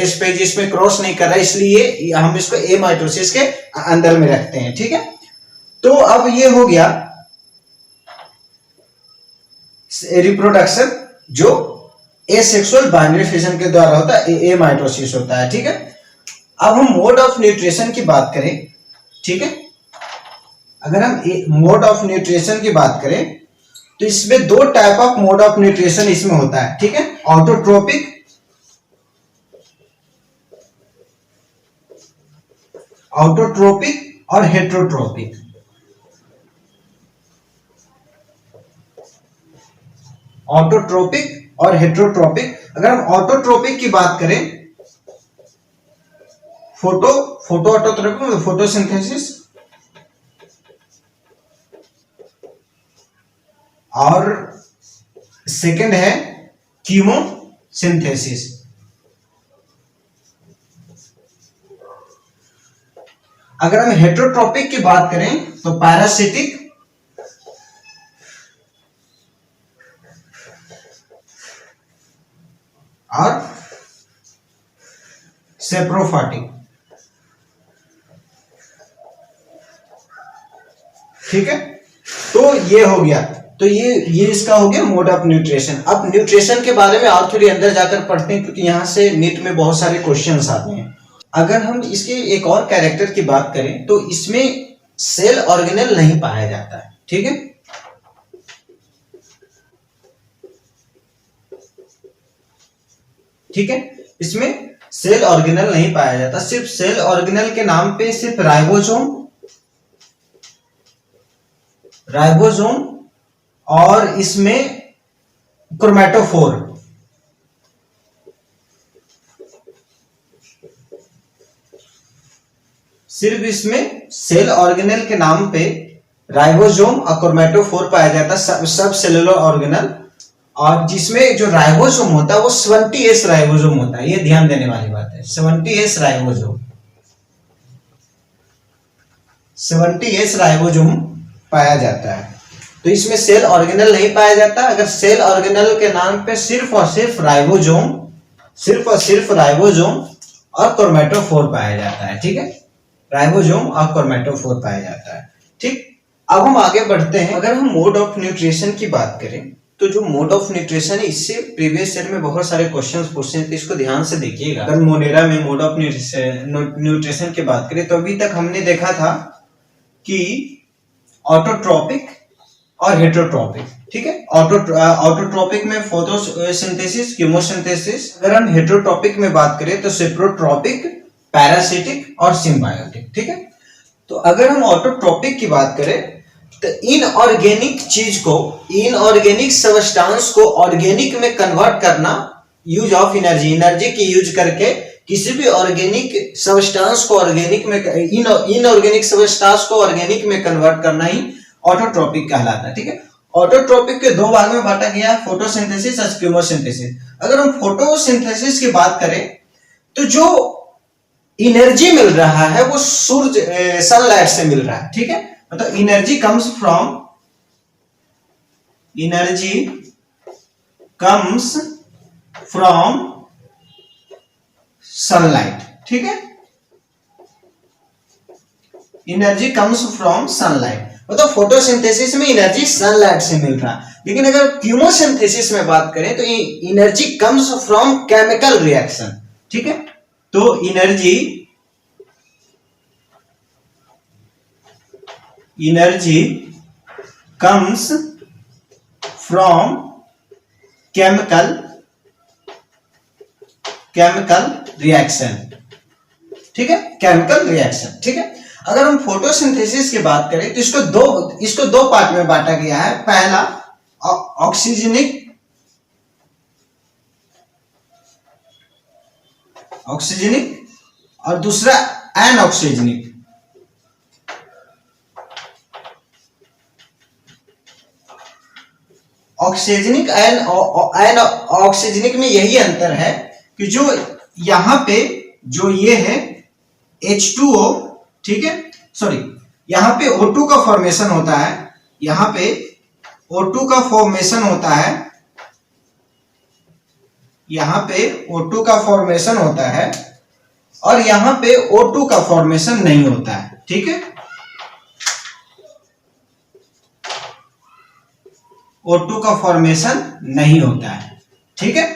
एस फेज इसमें क्रॉस नहीं कर रहा है, इसलिए हम इसको एमाइटोसिस के अंदर में रखते हैं, ठीक है। तो अब ये हो गया रिप्रोडक्शन जो एसेक्सुअल बाइनरी फिजन के द्वारा होता है, एमाइटोसिस होता है, ठीक है। अब हम मोड ऑफ न्यूट्रिशन की बात करें, ठीक है। अगर हम मोड ऑफ न्यूट्रिशन की बात करें तो इसमें दो type of mode of nutrition इसमें होता है, ठीक है। ऑटोट्रोपिक और हेट्रोट्रोपिक। ऑटोट्रोपिक और हेट्रोट्रोपिक। अगर हम ऑटोट्रोपिक की बात करें, ऑटोट्रोपिक में फोटोसिंथेसिस और सेकंड है कीमोसिंथेसिस। अगर हम हेट्रोट्रोपिक की बात करें तो पैरासिटिक और सेप्रोफाइटिक, ठीक है। तो ये हो गया, तो ये इसका हो गया मोड ऑफ न्यूट्रिशन। अब न्यूट्रिशन के बारे में और थोड़ी अंदर जाकर पढ़ते हैं, क्योंकि यहां से नीट में बहुत सारे क्वेश्चंस आते हैं। अगर हम इसके एक और कैरेक्टर की बात करें तो इसमें सेल ऑर्गेनेल नहीं पाया जाता है, ठीक है। ठीक है, इसमें सेल ऑर्गेनेल नहीं पाया जाता। सिर्फ सेल ऑर्गेनेल के नाम पे सिर्फ राइबोसोम और इसमें क्रोमैटोफोर, सिर्फ इसमें सेल ऑर्गेनेल के नाम पे राइबोसोम और क्रोमैटोफोर पाया जाता है, सब सेलुलर ऑर्गेनेल। और जिसमें जो राइबोसोम होता है वो 70S राइबोसोम होता है, ये ध्यान देने वाली बात है। 70S राइबोसोम पाया जाता है। तो इसमें सेल ऑर्गेनेल नहीं पाया जाता। अगर सेल ऑर्गेनेल के नाम पे सिर्फ और सिर्फ राइबोसोम और क्रोमैटोफोर पाया जाता है, ठीक है। राइबोसोम और क्रोमैटोफोर पाया जाता है, ठीक। अब हम आगे बढ़ते हैं। अगर हम मोड ऑफ न्यूट्रिशन की बात करें तो जो मोड ऑफ न्यूट्रिशन है, इससे प्रीवियस ईयर में बहुत सारे क्वेश्चंस पूछे हैं, तो इसको ध्यान से देखिएगा। अगर मोनेरा में मोड ऑफ न्यूट्रिशन की बात करें तो अभी तक हमने देखा था कि ऑटोट्रोपिक और हेट्रोट्रोपिक, ठीक है। ऑटोट्रोपिक में फोटोसिंथेसिस, कीमोसिंथेसिस। अगर हम हेट्रोट्रोपिक में बात करें तो सेप्रोट्रोपिक, पैरासिटिक और सिम्बायोटिक, ठीक है। तो अगर हम ऑटोट्रोपिक की बात करें तो इनऑर्गेनिक चीज को, इनऑर्गेनिक सब्सटेंस को ऑर्गेनिक में कन्वर्ट करना, यूज ऑफ एनर्जी की यूज करके किसी भी ऑर्गेनिक सब्सटेंस को ऑर्गेनिक में, इनऑर्गेनिक सब्सटेंस को ऑर्गेनिक में कन्वर्ट करना ही ऑटोट्रोपिक कहलाता है, ठीक है। ऑटोट्रोपिक के दो भाग में बांटा गया है, फोटोसिंथेसिस और कीमोसिंथेसिस। अगर हम फोटोसिंथेसिस की बात करें तो जो एनर्जी मिल रहा है वो सूर्य, सनलाइट से मिल रहा है, ठीक है। मतलब एनर्जी कम्स फ्रॉम सनलाइट, ठीक है। एनर्जी कम्स फ्रॉम सनलाइट, मतलब फोटोसिंथेसिस में एनर्जी सनलाइट से मिल रहा है। लेकिन अगर कीमोसिंथेसिस में बात करें तो energy comes from chemical reaction, ठीक है। तो energy comes from chemical reaction, ठीक है, केमिकल रिएक्शन, ठीक है। अगर हम फोटोसिंथेसिस की बात करें तो इसको दो पार्ट में बांटा गया है। पहला ऑक्सीजनिक और दूसरा एनऑक्सीजनिक। ऑक्सीजनिक एंड ऑक्सीजनिक में यही अंतर है कि जो यहां पे जो ये है H2O, ठीक है, सॉरी, यहां पे O2 का फॉर्मेशन होता है, यहां पे O2 का फॉर्मेशन होता है, यहां पे O2 का फॉर्मेशन होता है और यहां पे O2 का फॉर्मेशन नहीं होता है, ठीक है। O2 का फॉर्मेशन नहीं होता है, ठीक है।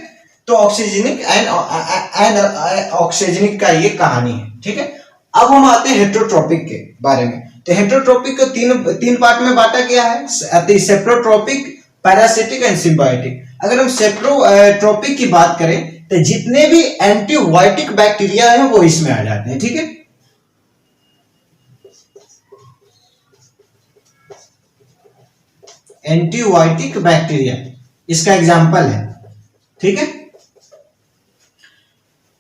तो ऑक्सीजनिक एंड ऑक्सीजनिक का ये कहानी है, ठीक है। अब हम आते हैं हेटेरोट्रोपिक के बारे में। तो हेटेरोट्रोपिक को तीन पार्ट में बांटा गया है, सेप्रोट्रोपिक, पैरासिटिक एंड सिम्बायोटिक। अगर हम सेप्रोट्रोपिक की बात करें तो जितने भी एंटीबायोटिक बैक्टीरिया हैं वो इसमें आ जाते हैं, ठीक है। एंटीबायोटिक बैक्टीरिया इसका एग्जाम्पल है, ठीक है।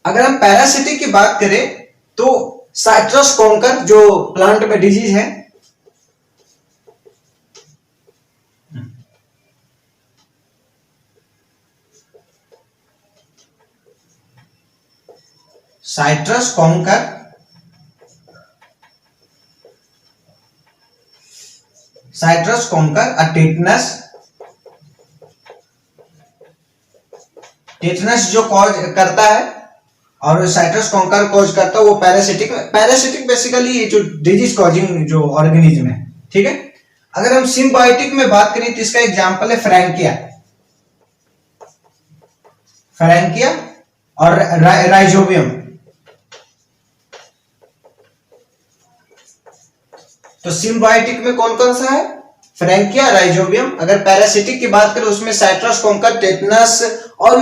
अगर हम पैरासिटिक की बात करें तो साइट्रस कॉन्कर जो प्लांट में डिजीज है, साइट्रस कॉन्कर, टेटनस जो कॉज करता है और साइट्रस कॉन्कर कॉज करता है वो पैरासिटिक बेसिकली जो डिजीज कॉजिंग जो ऑर्गेनिज्म है, ठीक है। अगर हम सिम्बायोटिक में बात करें तो इसका एग्जांपल है फ्रैंकिया और राइजोबियम। तो सिम्बायोटिक में कौन कौन सा है? Frankia, rhizobium. अगर पैरासिटिक की बात करें उसमें साइट्रस कॉन्कर, टेटनस और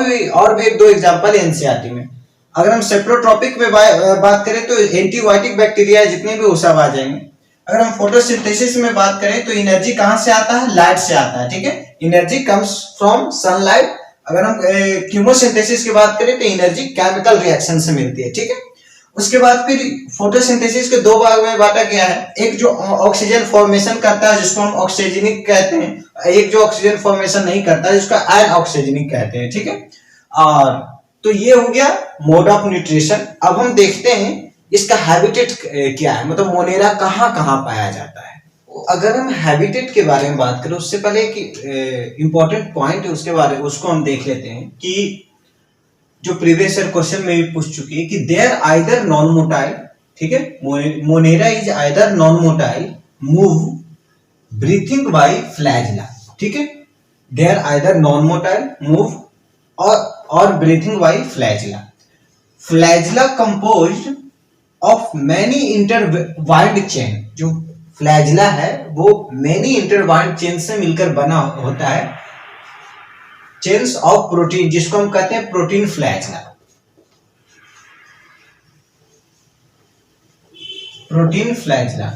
भी एक दो एग्जांपल है एनसीईआरटी में। अगर हम सेप्रोट्रोपिक में बात करें तो एंटीबायोटिक बैक्टीरिया जितने भी वो सब आ जाएंगे। अगर हम फोटोसिंथेसिस में बात करें तो एनर्जी कहां से आता है? लाइट से आता है, ठीक है। Energy comes from sunlight. अगर हम कीमोसिंथेसिस की बात करें तो एनर्जी केमिकल रिएक्शन से मिलती है, ठीक है। उसके बाद फिर फोटोसिंथेसिस के दो भाग में बांटा गया है। एक जो ऑक्सीजन फॉर्मेशन करता है जिसको हम ऑक्सीजनिक कहते हैं, एक जो ऑक्सीजन फॉर्मेशन नहीं करता है जिसको एनऑक्सीजनिक कहते हैं, ठीक है। और तो ये हो गया मोड ऑफ न्यूट्रिशन। अब हम देखते हैं इसका हैबिटेट क्या है, मतलब मोनेरा कहाँ कहाँ पाया जाता है। अगर हम हैबिटेट के बारे में बात करें उससे पहले एक इंपॉर्टेंट पॉइंट है उसको हम देख लेते हैं कि जो प्रीवियस ईयर क्वेश्चन में भी पूछ चुकी है कि देयर आइदर नॉन मोटाइल, ठीक है, Monera is either non motile, move, breathing by flagella, ठीक है। There either non motile, move और breathing by flagella. Flagella composed of many intertwined chain. जो फ्लैजिला है वो मेनी इंटरवाइंड चेन से मिलकर बना होता है, चेन्स ऑफ प्रोटीन, जिसको हम कहते हैं प्रोटीन फ्लैजिला। प्रोटीन फ्लैजिला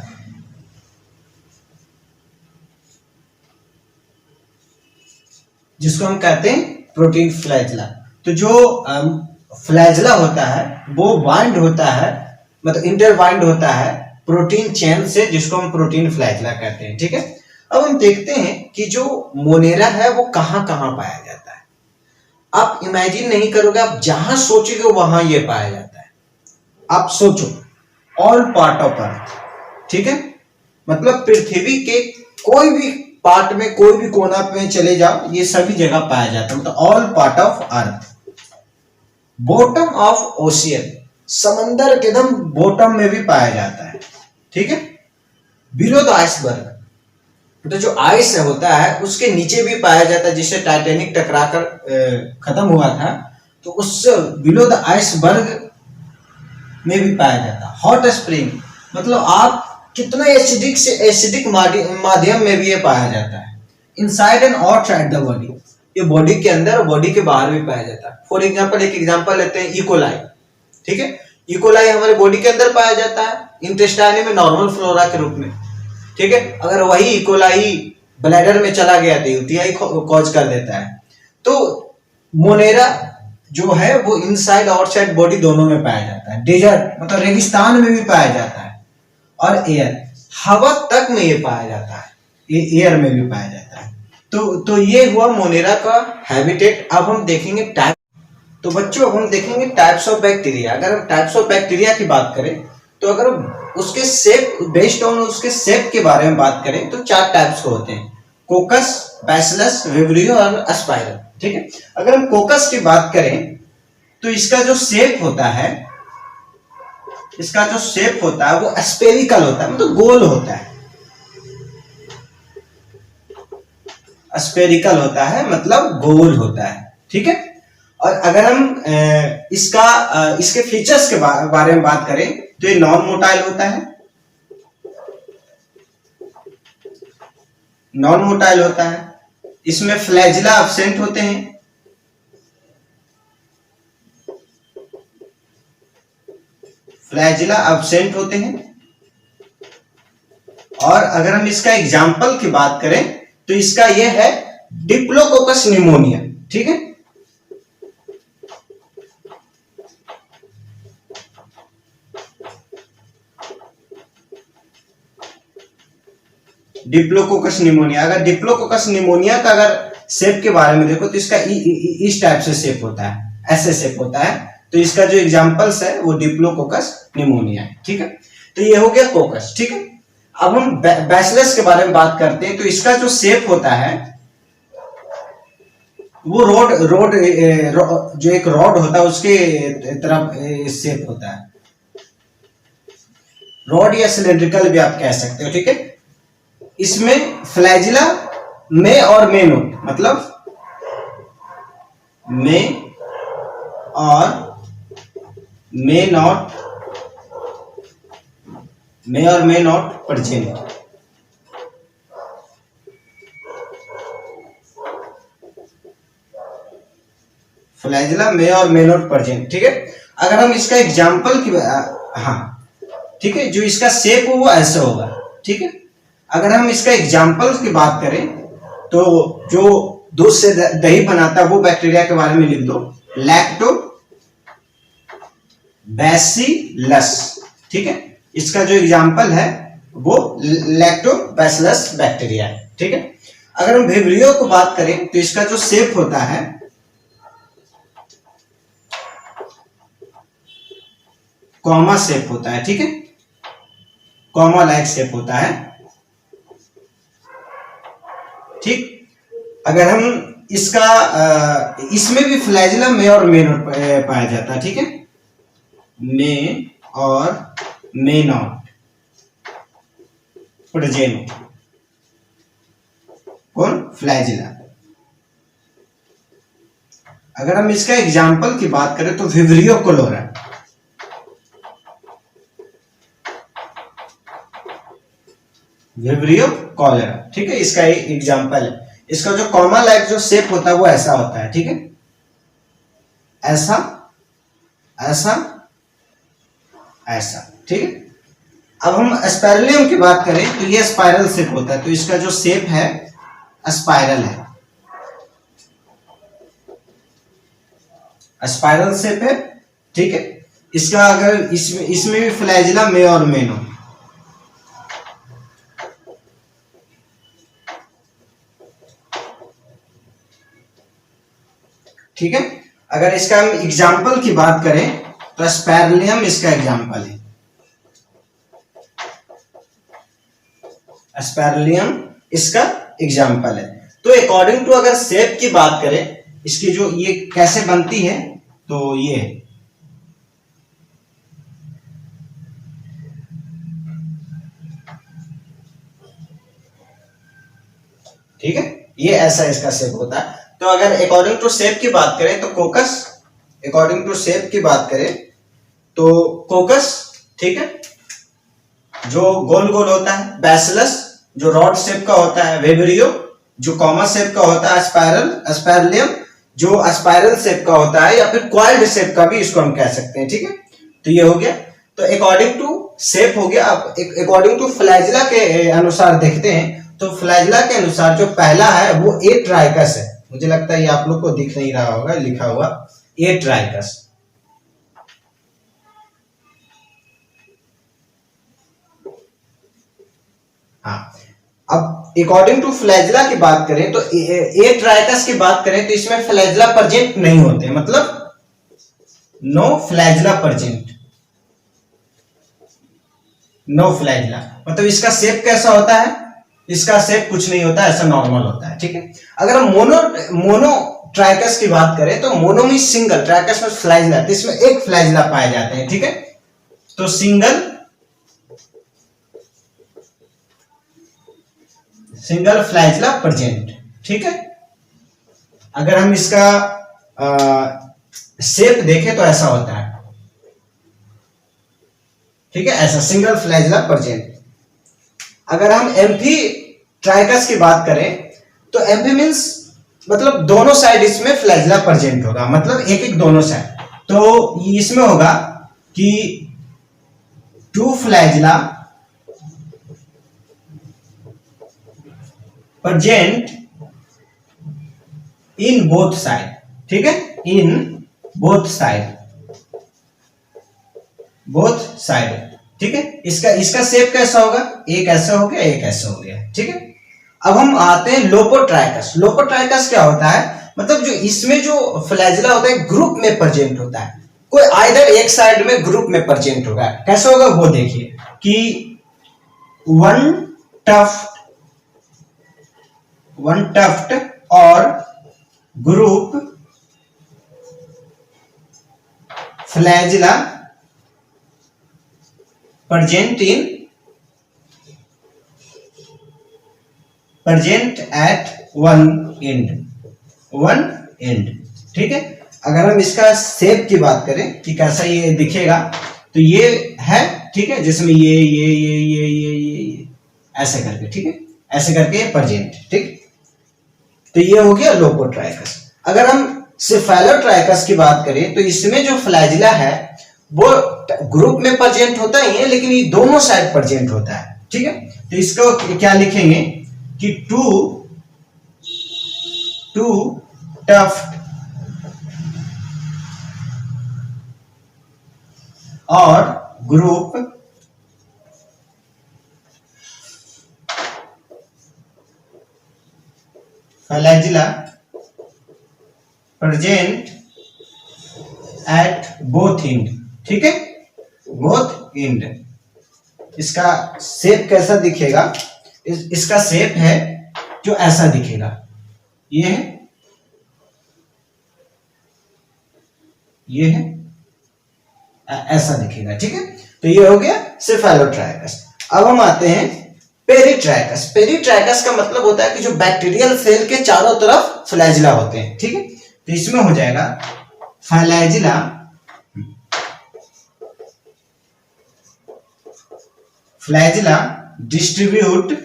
जिसको हम कहते हैं प्रोटीन फ्लैजिला। तो जो फ्लैजिला होता है वो वाइंड होता है, मतलब इंटरवाइंड होता है प्रोटीन चेन से, जिसको हम प्रोटीन फ्लैजिला कहते हैं, ठीक है। अब हम देखते हैं कि जो मोनेरा है वो कहां कहां पाया जाता है। आप इमेजिन नहीं करोगे, आप जहां सोचोगे वहां ये पाया जाता है। आप सोचो ऑल पार्ट ऑफ अर्थ, ठीक है, मतलब पृथ्वी के कोई भी पार्ट में, कोई भी कोना में चले जाओ, ये सभी जगह पाया जाता है, मतलब all part of earth. Bottom of ocean, समंदर के एकदम बॉटम में भी पाया जाता है, ठीक है। बिलो द आइसबर्ग, तो जो आइस होता है उसके नीचे भी पाया जाता है, जिससे टाइटैनिक टकराकर खत्म हुआ था, तो उससे बिलो द आइसबर्ग में भी पाया जाता है। हॉट स्प्रिंग, मतलब आप कितना एसिडिक से एसिडिक माध्यम में भी ये पाया जाता है। Inside and outside the body, ये बॉडी के अंदर और बॉडी के बाहर भी पाया जाता है। फॉर एग्जाम्पल एक एग्जाम्पल लेते हैं इकोलाई, ठीक है। इकोलाई हमारे बॉडी के अंदर पाया जाता है इंटेस्टाइन में नॉर्मल फ्लोरा के रूप में, ठीक है। अगर वही इकोलाई ब्लैडर में चला गया तो यूटीआई कॉज कर देता है। तो मोनेरा जो है वो इनसाइड आउटसाइड बॉडी दोनों में पाया जाता है। डेजर्ट मतलब रेगिस्तान में भी पाया जाता है, और एयर हवा तक में ये पाया जाता है, ये एयर में भी पाया जाता है। तो ये हुआ मोनेरा का हैबिटेट। अब हम देखेंगे टाइप। तो बच्चों अब हम देखेंगे टाइप्स ऑफ बैक्टीरिया। अगर हम टाइप्स ऑफ बैक्टीरिया की बात करें तो अगर उसके शेप, बेस्ड ऑन उसके शेप के बारे में बात करें तो 4 टाइप्स के होते हैं, कोकस, बैसिलस, विब्रियो और स्पाइरल, ठीक है। अगर हम कोकस की बात करें तो इसका जो शेप होता है, वो स्पेरिकल होता है, मतलब गोल होता है। स्पेरिकल होता है मतलब गोल होता है, ठीक है। और अगर हम इसके फीचर्स के बारे में बात करें तो ये नॉन मोटाइल होता है, इसमें फ्लैजिला एब्सेंट होते हैं, और अगर हम इसका एग्जाम्पल की बात करें तो इसका ये है डिप्लोकोकस निमोनिया, ठीक है। डिप्लोकोकस निमोनिया, अगर डिप्लोकोकस निमोनिया का अगर शेप के बारे में देखो तो इसका इस टाइप से शेप होता है, ऐसे शेप होता है। तो इसका जो एग्जांपल्स है वो डिप्लोकोकस निमोनिया है, ठीक है। तो ये हो गया कोकस, ठीक है। अब हम बैसिलस के बारे में बात करते हैं। तो इसका जो शेप होता है वो रोड जो एक रॉड होता है उसके तरफ शेप होता है, रॉड या सिलेंड्रिकल भी आप कह सकते हो, ठीक है। इसमें फ्लैजिला में और मे नोट, मतलब में और मे नॉट प्रेजेंट। फ्लैजिला में और मे नॉट प्रेजेंट, ठीक है। अगर हम इसका एग्जाम्पल की हाँ, ठीक है, जो इसका शेप हो वो ऐसा होगा, ठीक है। अगर हम इसका एग्जाम्पल की बात करें तो जो दूध से दही बनाता है वो बैक्टीरिया के बारे में लिख दो, लैक्टो बैसिलस, ठीक है। इसका जो एग्जाम्पल है वो लैक्टोबैसिलस बैक्टीरिया है, ठीक है। अगर हम विब्रियो को बात करें तो इसका जो शेप होता है कॉमा शेप होता है, ठीक है, कॉमा लाइक शेप होता है, ठीक। अगर हम इसका इसमें भी फ्लैजिला में और मे नॉट पाया जाता है, ठीक है, में और मे नॉट प्रेजेंट, कौन, फ्लैजिला। अगर हम इसका एग्जाम्पल की बात करें तो विब्रियो कोलोरा, विब्रियो कॉलेरा, ठीक है, इसका एग्जाम्पल है। इसका जो कॉमा लाइक जो शेप होता है वो ऐसा होता है, ठीक है, ऐसा ऐसा ऐसा, ठीक है। अब हम स्पाइरलियम की बात करें तो ये स्पाइरल शेप होता है। तो इसका जो शेप है स्पाइरल है, स्पाइरल शेप है, ठीक है। इसका अगर इसमें भी फ्लैजिला में और मेनो, ठीक है। अगर इसका हम एग्जाम्पल की बात करें तो स्पाइरलियम इसका एग्जाम्पल है, स्पाइरलियम इसका एग्जाम्पल है। तो अकॉर्डिंग टू अगर शेप की बात करें, इसकी जो ये कैसे बनती है तो ये ठीक है, ये ऐसा इसका शेप होता है। तो अगर अकॉर्डिंग टू शेप की बात करें तो कोकस, अकॉर्डिंग टू शेप की बात करें तो कोकस, ठीक है, जो गोल गोल होता है, बैसिलस जो रॉड शेप का होता है, विब्रियो जो कॉमा शेप का होता है स्पाइरलियम, जो स्पाइरल शेप का होता है, या फिर क्वाइल्ड शेप का भी इसको हम कह सकते हैं, ठीक है। तो ये हो गया। तो अकॉर्डिंग टू शेप हो गया। अब अकॉर्डिंग टू फ्लैजिला के अनुसार देखते हैं। तो फ्लैजिला के अनुसार जो पहला है वो ए ट्राइकस है। मुझे लगता है ये आप लोग को दिख नहीं रहा होगा लिखा हुआ ए ट्राइकस। हाँ, अब अकॉर्डिंग टू फ्लैजिला की बात करें तो ए ट्राइकस की बात करें तो इसमें फ्लैजिला प्रेजेंट नहीं होते, मतलब no flagella present, no flagella. मतलब इसका शेप कैसा होता है? इसका शेप कुछ नहीं होता, ऐसा नॉर्मल होता है, ठीक है। अगर हम मोनो ट्राइकस की बात करें तो मोनो में सिंगल, ट्राइकस में फ्लैजिला, तो इसमें एक फ्लैजिला पाए जाते हैं, ठीक है। तो सिंगल फ्लैजिला प्रेजेंट, ठीक है। अगर हम इसका शेप देखें तो ऐसा होता है, ठीक है, ऐसा सिंगल फ्लैजिला प्रेजेंट। अगर हम एम्फी ट्राइकस की बात करें तो एम्फी मींस मतलब दोनों साइड इसमें फ्लैजिला प्रेजेंट होगा, मतलब एक एक दोनों साइड। तो इसमें होगा कि two flagella present in both side, ठीक है, इन बोथ साइड, ठीक है। इसका शेप कैसा होगा? एक ऐसा हो गया, एक ऐसा हो गया, ठीक है। अब हम आते हैं लोपोट्राइकस। लोपोट्राइकस क्या होता है? मतलब जो इसमें जो फ्लैजिला होता है ग्रुप में प्रेजेंट होता है, कोई आइदर एक साइड में ग्रुप में प्रेजेंट होगा। कैसा होगा वो देखिए कि वन टफ्ट और group flagella present at one and, ठीक है। अगर हम इसका शेप की बात करें कि कैसा ये दिखेगा तो ये है, ठीक है, जिसमें ये ऐसे करके, ठीक है, ऐसे करके प्रेजेंट, ठीक। तो ये हो गया लोपोट्राइकस। अगर हम सेफेलोट्राइकस की बात करें तो इसमें जो फ्लैजिला है वो ग्रुप में प्रेजेंट होता ही है, लेकिन ये दोनों साइड प्रेजेंट होता है, ठीक है। तो इसको क्या लिखेंगे कि टू टफ्ट और group flagella present at both and, ठीक है, बोथ एंड। इसका शेप कैसा दिखेगा? इसका शेप है जो ऐसा दिखेगा, ये है ऐसा दिखेगा, ठीक है। तो ये हो गया सेफेलोट्राइकस। अब हम आते हैं पेरीट्राइकस। पेरीट्राइकस का मतलब होता है कि जो बैक्टीरियल सेल के चारों तरफ फ्लैजिला होते हैं, ठीक है। तो इसमें हो जाएगा flagella distribute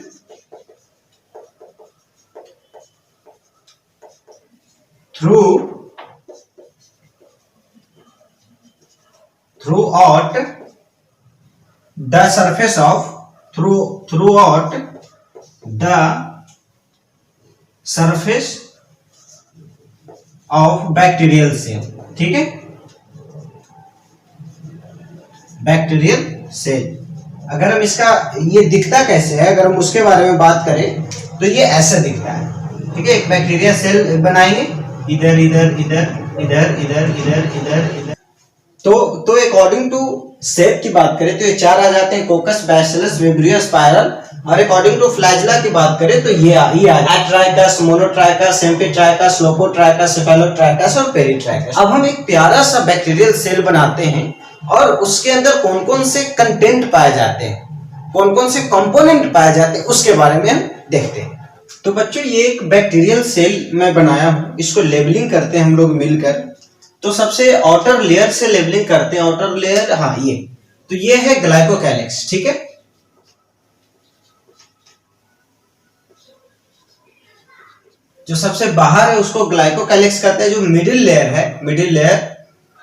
throughout the surface of bacterial cell, ठीक है, बैक्टीरियल सेल। अगर हम इसका ये दिखता कैसे है, अगर हम उसके बारे में बात करें तो ये ऐसा दिखता है, ठीक है। एक बैक्टीरिया सेल बनाएंगे, इधर इधर इधर इधर इधर इधर इधर इधर। तो अकॉर्डिंग टू शेप की बात करें तो ये चार आ जाते हैं, कोकस, बैसिलस, विब्रियो, स्पाइरल। और अकॉर्डिंग टू फ्लैजिला की बात करें तो ये एट्राइकस, मोनोट्राइकस, एम्फीट्राइकस, लोपोट्राइकस, सेफेलोट्राइकस और पेरीट्राइकस। अब हम एक प्यारा सा बैक्टीरियल सेल बनाते हैं और उसके अंदर कौन कौन से कंटेंट पाए जाते हैं, कौन कौन से कंपोनेंट पाए जाते हैं, उसके बारे में हम देखते हैं। तो बच्चों ये एक बैक्टीरियल सेल मैं बनाया हूं, इसको लेबलिंग करते हैं हम लोग मिलकर। तो सबसे आउटर लेयर से लेबलिंग करते हैं। आउटर लेयर, हाँ ये, तो ये है ग्लाइकोकैलिक्स, ठीक है। जो सबसे बाहर है उसको ग्लाइकोकैलिक्स कहते हैं। जो मिडिल लेयर है, मिडिल लेयर,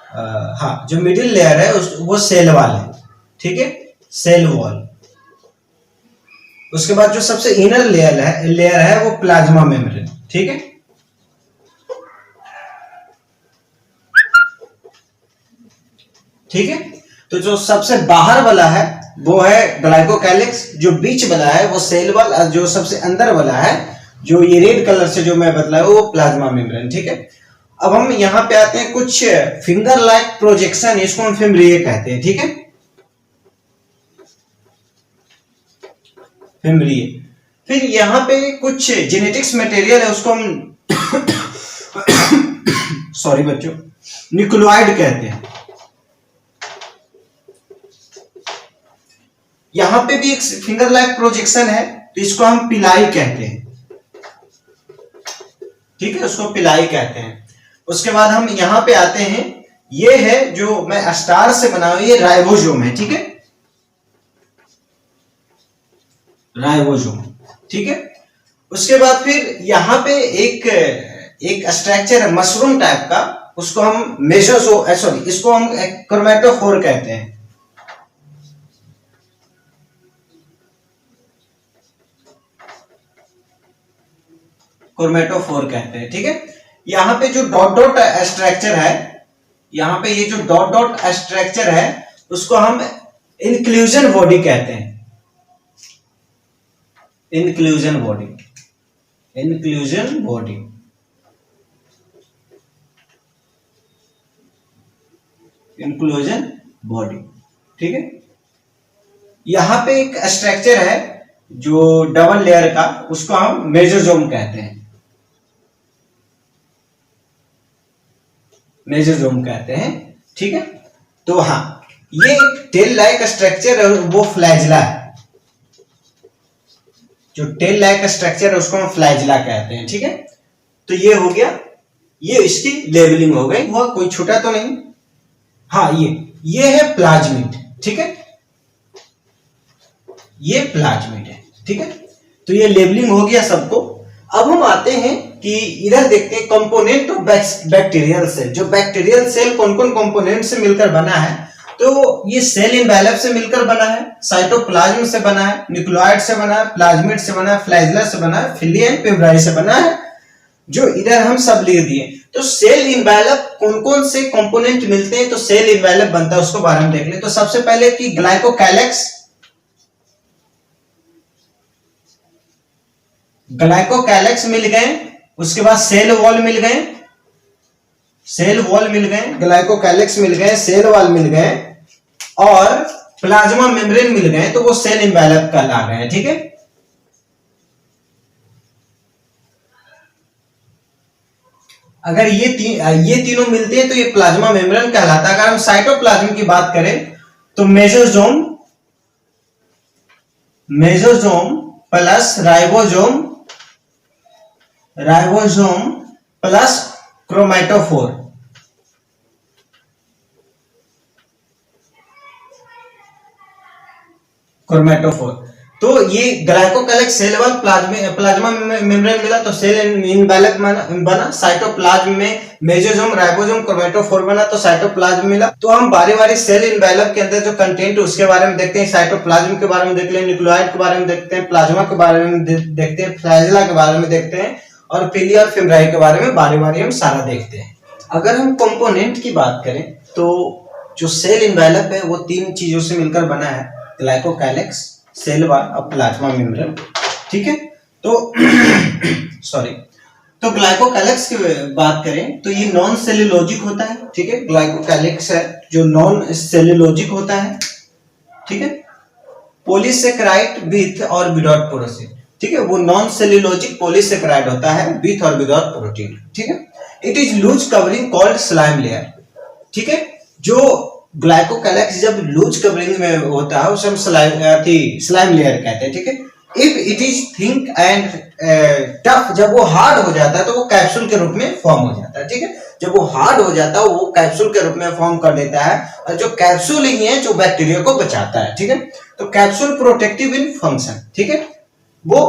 हाँ, जो मिडिल लेयर है वो सेल वॉल है, ठीक है, सेल वॉल। उसके बाद जो सबसे इनर लेयर है वो प्लाज्मा मेम्ब्रेन, ठीक है। ठीक है, तो जो सबसे बाहर वाला है वो है ग्लाइकोकैलिक्स, जो बीच वाला है वो सेल वॉल, और जो सबसे अंदर वाला है जो ये रेड कलर से जो मैं बतलाया वो प्लाज्मा मेम्ब्रेन, ठीक है। अब हम यहाँ पे आते हैं कुछ फिंगर लाइक प्रोजेक्शन, इसको हम फिम्ब्रिए कहते हैं, ठीक है, फिम्ब्रिए। फिर यहाँ पे कुछ जेनेटिक्स मटेरियल है, उसको हम सॉरी बच्चों, न्यूक्लियोइड कहते हैं। यहां पे भी एक फिंगर लाइक प्रोजेक्शन है, तो इसको हम पिलाई कहते हैं, ठीक है, उसको पिलाई कहते हैं। उसके बाद हम यहां पे आते हैं, ये है जो मैं स्टार से बना हुआ, ये राइबोसोम है, ठीक है, राइबोसोम, ठीक है। उसके बाद फिर यहां पे एक स्ट्रक्चर है मशरूम टाइप का, उसको हम इसको हम क्रोमेटोफोर कहते हैं। क्रोमेटोफोर कहते हैं, ठीक है। यहां पे जो डॉट डॉट स्ट्रक्चर है, यहां पे ये जो डॉट डॉट स्ट्रक्चर है उसको हम इंक्लूजन बॉडी कहते हैं, inclusion body, inclusion body, inclusion body, ठीक है। यहां पे एक स्ट्रक्चर है जो डबल लेयर का, उसको हम मेसोसोम कहते हैं, मेसोसोम कहते हैं, ठीक है। तो हाँ, ये टेल लाइक स्ट्रक्चर है वो फ्लैजिला है, जो टेल लाइक स्ट्रक्चर है उसको हम फ्लैजिला कहते हैं, ठीक है। तो ये हो गया, ये इसकी लेबलिंग हो गई, हुआ कोई छूटा तो नहीं। हाँ, ये है प्लाज्मिड, ठीक है, ये प्लाज्मिड है, ठीक है। तो ये लेबलिंग हो गया सबको। अब हम आते हैं कि इधर देखते हैं कंपोनेंट ऑफ बैक्टीरियल सेल। जो बैक्टीरियल सेल कौन कौन कंपोनेंट से मिलकर बना है, तो ये सेल इनवेलप से मिलकर बना है, साइटोप्लाज्म से बना है, न्यूक्लियोइड से बना है, प्लाज्मिड से बना है, फ्लैजिला से बना है, फिली एंड फिब्राई से बना है, जो इधर हम सब लिख दिए। तो सेल इनवेलप कौन कौन से कंपोनेंट मिलते हैं, तो सेल इनवेलप बनता है, उसको बारे में देख ले। तो सबसे पहले कि ग्लाइकोकैलिक्स, ग्लाइकोकैलिक्स मिल गए, उसके बाद सेल वॉल मिल गए, सेल वॉल मिल गए, ग्लाइकोकैलिक्स मिल गए, सेल वॉल मिल गए, और प्लाज्मा मेम्ब्रेन मिल गए, तो वो सेल इनवेलप कहला गए, ठीक है। अगर ये तीनों मिलते हैं तो ये प्लाज्मा मेम्ब्रेन कहलाता है। अगर हम साइटोप्लाज्म की बात करें तो mesosome, mesosome plus ribosome, ribosome plus chromatophore, chromatophore. तो ये glycocalyx cell wall, plasma membrane मिला तो सेल इनवेलप बना, साइटोप्लाज्म में मेसोसोम, राइबोसोम, क्रोमेटोफोर बना तो साइटोप्लाज्म मिला। तो हम बारी बारी सेल इनवेलप के अंदर जो कंटेंट है उसके बारे में देखते हैं, साइटोप्लाज्म के बारे में देख लें, न्यूक्लियोइड के बारे में देखते हैं, प्लाज्मा के बारे में देखते हैं, फ्लैजिला के बारे में देखते हैं, और पिली और फिब्राई के बारे में बारी बारी हम सारा देखते हैं। अगर हम कंपोनेंट की बात करें तो जो सेल इनवेलप है वो तीन चीजों से मिलकर बना है, ग्लाइकोकैलिक्स, सेल वॉल और प्लाज्मा मेम्ब्रेन, ठीक है। तो सॉरी, तो ग्लाइकोकैलिक्स की बात करें तो ये नॉन सेल्यूलोजिक होता है, ठीक है। ग्लाइकोकैलिक्स है जो नॉन सेल्यूलोजिक होता है, ठीक है। पॉलीसेकेराइड विथ और विदाउट प्रोटीन, ठीक है, वो नॉन सेल्यूलोजिक पॉलीसेकेराइड होता है विथ और विदाउट प्रोटीन, ठीक है। It is loose covering called slime layer, ठीक है। जो ग्लाइकोकैलिक्स जब लूज कवरिंग में होता है उसे हम स्लाइम लेयर कहते हैं, ठीक है। If it is thick and tough, जब वो हार्ड हो जाता है तो वो कैप्सूल के रूप में फॉर्म हो जाता है, ठीक है। जब वो हार्ड हो जाता है वो कैप्सूल के रूप में फॉर्म कर देता है, और जो कैप्सूल ही है जो बैक्टीरिया को बचाता है, ठीक है। तो कैप्सूल प्रोटेक्टिव इन फंक्शन, ठीक है, वो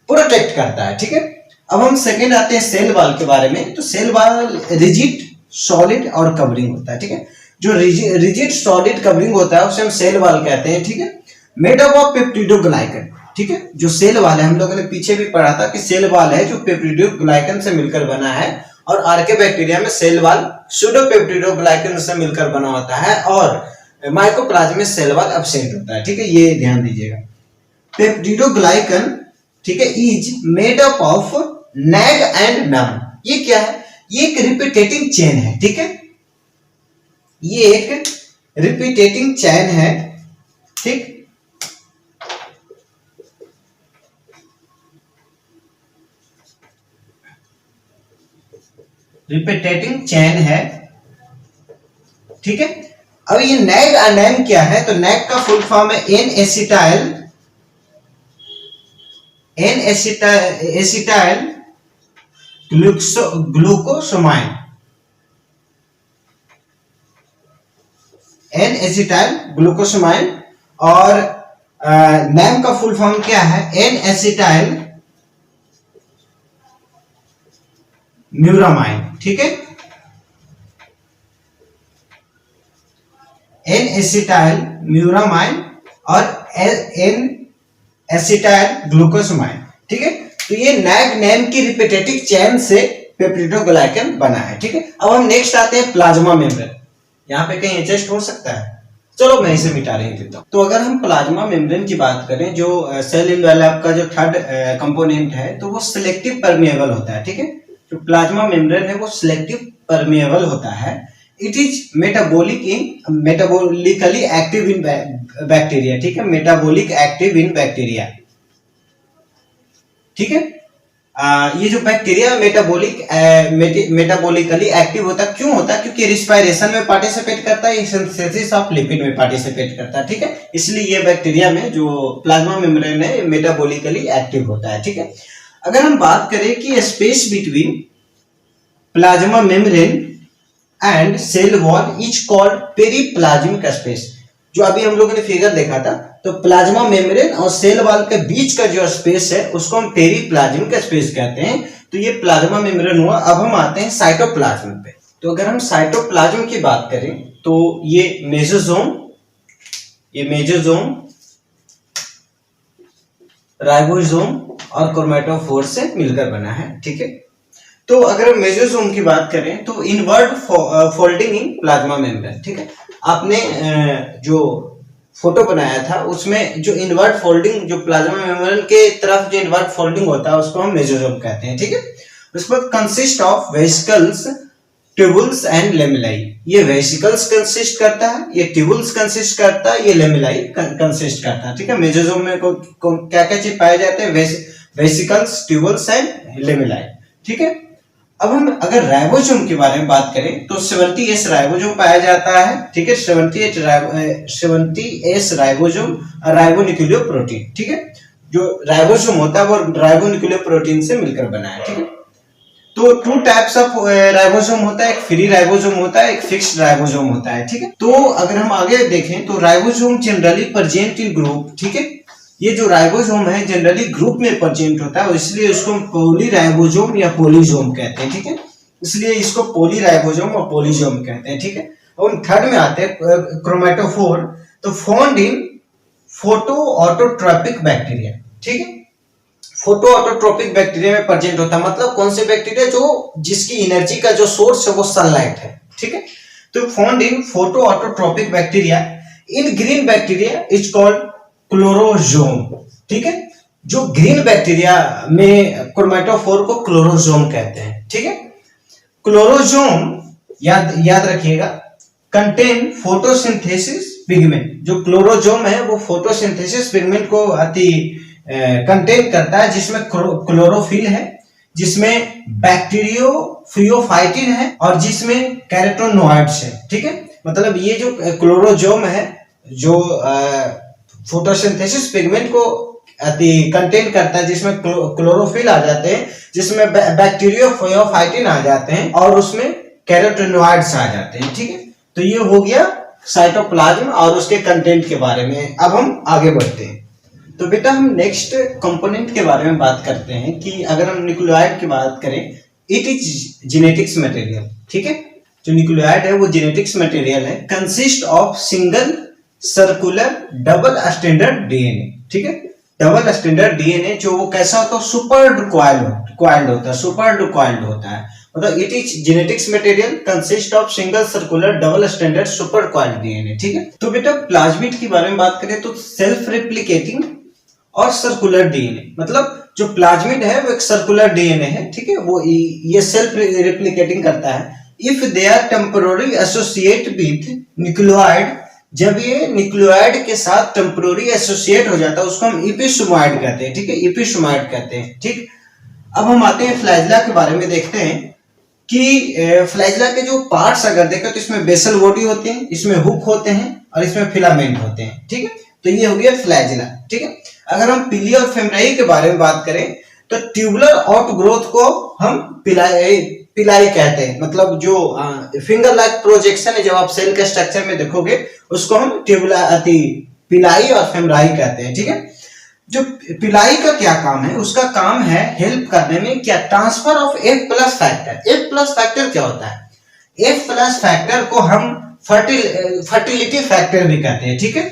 प्रोटेक्ट करता है, ठीक है। अब हम सेकंड आते हैं सेल वॉल के बारे में। तो सेल वॉल रिजिड, सॉलिड और कवरिंग होता है, ठीक है। जो रिजिड सॉलिड कवरिंग होता है उसे हम सेल वॉल कहते हैं, ठीक है। मेड अप ऑफ पेप्टिडोग्लाइकन, ठीक है। जो सेल वॉल है, हम लोगों ने पीछे भी पढ़ा था कि सेल वॉल है जो पेप्टिडोग्लाइकन से मिलकर बना है, और आर्केबैक्टीरिया में सेल वॉल सूडोपेप्टिडोग्लाइकन से मिलकर बना होता है, और माइकोप्लाज्मा में सेल वॉल एब्सेंट होता है, ठीक है। ये ध्यान दीजिएगा। पेप्टिडोग्लाइकन, ठीक है, is made up of NAG and NAM. ये क्या है? ये एक रिपीटेटिंग चेन है, ठीक है। ये एक रिपीटेटिंग चेन है, ठीक। रिपीटेटिंग चेन है, ठीक है। अब ये नैग एंड नम क्या है? तो नैग का फुल फॉर्म है N acetyl glucosamine. N acetyl glucosamine. और नैम का फुल फॉर्म क्या है? एन एसिटाइल म्यूरामाइन, ठीक है। एन एसिटाइल म्यूरामाइन और एन एसिटाइल ग्लूकोसामाइन, ठीक है। तो ये नैग नैम की रिपीटेटिव चेन से पेप्टिडोग्लाइकन बना है, ठीक है। अब हम नेक्स्ट आते हैं प्लाज्मा मेम्ब्रेन। यहाँ पे कहीं एडजस्ट हो सकता है, चलो मैं इसे मिटा रही देता हूँ। तो अगर हम प्लाज्मा मेम्ब्रेन की बात करें, जो सेल इनवेलप का जो थर्ड कंपोनेंट है, तो वो सिलेक्टिव परमिएबल होता है, ठीक है। जो प्लाज्मा मेम्ब्रेन है वो सिलेक्टिव परमिएबल होता है। It is metabolically active in bacteria, ठीक है। मेटाबोलिक एक्टिव इन बैक्टीरिया, ठीक है। ये जो बैक्टीरिया मेटाबोलिकली एक्टिव होता है, क्यों होता है? क्योंकि रिस्पायरेशन में पार्टिसिपेट करता है, सिंथेसिस ऑफ लिपिड में पार्टिसिपेट करता है, ठीक है। इसलिए ये बैक्टीरिया में जो प्लाज्मा मेम्ब्रेन है मेटाबोलिकली एक्टिव होता है, ठीक है। अगर हम बात करें कि space between plasma membrane and cell wall is called periplasmic space. जो अभी हम लोगों ने फिगर देखा था, तो प्लाज्मा मेम्ब्रेन और सेल वॉल के बीच का जो स्पेस है उसको हम पेरिप्लाज्मिक स्पेस कहते हैं। तो ये प्लाज्मा मेम्ब्रेन हुआ। अब हम आते हैं साइटोप्लाज्म पे। तो अगर हम साइटोप्लाज्म की बात करें तो ये मेसोसोम, राइबोसोम और क्रोमैटोफोर से मिलकर बना है, ठीक है। तो अगर हम मेसोसोम की बात करें तो invert folding in plasma membrane, ठीक है। आपने जो फोटो बनाया था उसमें जो इनवर्ट फोल्डिंग, जो प्लाज्मा मेम्ब्रेन के तरफ जो इनवर्ट फोल्डिंग होता है उसको हम मेसोसोम कहते हैं, ठीक है। उसके बाद consist of vesicles, tubules and lamellae. ये वेसिकल्स कंसिस्ट करता है, ये ट्यूबुल्स कंसिस्ट करता है, ये लेमिलाई कंसिस्ट करता है, ठीक है। मेसोसोम में क्या क्या चीज पाए जाते हैं? वेसिकल्स, ट्यूबुल्स एंड लेमिलाई, ठीक है। अब हम अगर राइबोसोम के बारे में बात करें तो 70S राइबोसोम पाया जाता है, ठीक है। 70S राइबोसोम और राइबोन्यूक्लियो प्रोटीन, ठीक है। जो राइबोसोम होता है वो राइबोन्यूक्लियो प्रोटीन से मिलकर बना है, ठीक है। तो टू टाइप्स ऑफ राइबोसोम होता है, एक फ्री राइबोसोम होता है, एक फिक्स्ड राइबोसोम होता है, ठीक है। तो अगर हम आगे देखें तो ribosome generally present in group, ठीक है। ये जो राइबोसोम है जनरली ग्रुप में प्रेजेंट होता है, इसलिए इसको पॉलीराइबोसोम या पोलीसोम कहते हैं, ठीक है। इसलिए इसको पॉलीराइबोसोम और पोलीसोम कहते हैं, ठीक है। और हम थर्ड में आते हैं क्रोमैटोफोर। तो found in photo autotrophic bacteria, ठीक है। फोटो ऑटोट्रोपिक बैक्टीरिया में प्रेजेंट होता है, मतलब कौन से बैक्टीरिया? जो जिसकी एनर्जी का जो सोर्स है वो सनलाइट है, ठीक है। तो found in photo autotrophic bacteria in green bacteria is called chlorosome, ठीक है। जो ग्रीन बैक्टीरिया में क्रोमैटोफोर को क्लोरोजोम कहते हैं, ठीक है। क्लोरोजोम याद रखिएगा, कंटेन फोटोसिंथेसिस पिगमेंट। जो क्लोरोजोम है वो फोटोसिंथेसिस पिगमेंट को कंटेन करता है, जिसमें क्लोरोफिल है, जिसमें बैक्टीरियोफाइटिन है और जिसमें कैरोटेनॉइड्स है, ठीक है। मतलब ये जो क्लोरोजोम है जो फोटोसिंथेसिस पिगमेंट को कंटेन करता है, जिसमें क्लोरोफिल आ जाते हैं, जिसमें बैक्टीरियोफाइटिन आ जाते हैं और उसमें कैरोटेनॉइड्स आ जाते हैं, ठीक है। तो ये हो गया साइटोप्लाज्म और उसके कंटेंट के बारे में। अब हम आगे बढ़ते हैं। तो बेटा हम नेक्स्ट कंपोनेंट के बारे में बात करते हैं कि अगर हम न्यूक्लियोटाइड की बात करें, इट इज जेनेटिक्स मटेरियल। ठीक है, जो न्यूक्लियोटाइड है वो जेनेटिक्स मटेरियल है, consist of single circular double standard DNA. ठीक है, डबल स्टैंडर्ड डीएनए जो वो कैसा होता है, सुपर कॉइल्ड होता है, सुपर कॉइल्ड होता है। मतलब it is genetics material consist of single circular double standard super coiled DNA. ठीक है, तो बेटा प्लाज्मिड की बारे में बात करें तो सेल्फ रेप्लिकेटिंग और सर्कुलर डीएनए, मतलब जो प्लाज्मिड है वो एक सर्कुलर डीएनए है। ठीक है, वो ये सेल्फ रेप्लिकेटिंग करता है। If they are temporary associate with nucleoid, जब ये न्यूक्लियोइड के साथ टेम्पोररी एसोसिएट हो जाता है उसको हम एपिसोमाइड कहते हैं। ठीक है, एपिसोमाइड कहते हैं। ठीक, अब हम आते हैं फ्लैजेला के बारे में, देखते हैं कि फ्लैजेला के जो पार्ट्स अगर देखें तो इसमें बेसल बॉडी होते हैं, इसमें हुक होते हैं और इसमें फिलामेंट होते हैं। ठीक है, तो ये हो गया फ्लैजेला। ठीक है, अगर हम पिली और फेमराई के बारे में बात करें तो ट्यूबुलर आउटग्रोथ को हम पिलाई कहते हैं। मतलब जो फिंगर लाइक प्रोजेक्शन है, जब आप सेल के स्ट्रक्चर में देखोगे उसको हम पिलाई और फेमराई कहते हैं। ठीक है, जो पिलाई का क्या काम है, उसका काम है हेल्प करने में क्या, transfer of F plus factor. F plus factor क्या होता है, F प्लस फैक्टर को हम फर्टिलिटी फैक्टर भी कहते हैं। ठीक है,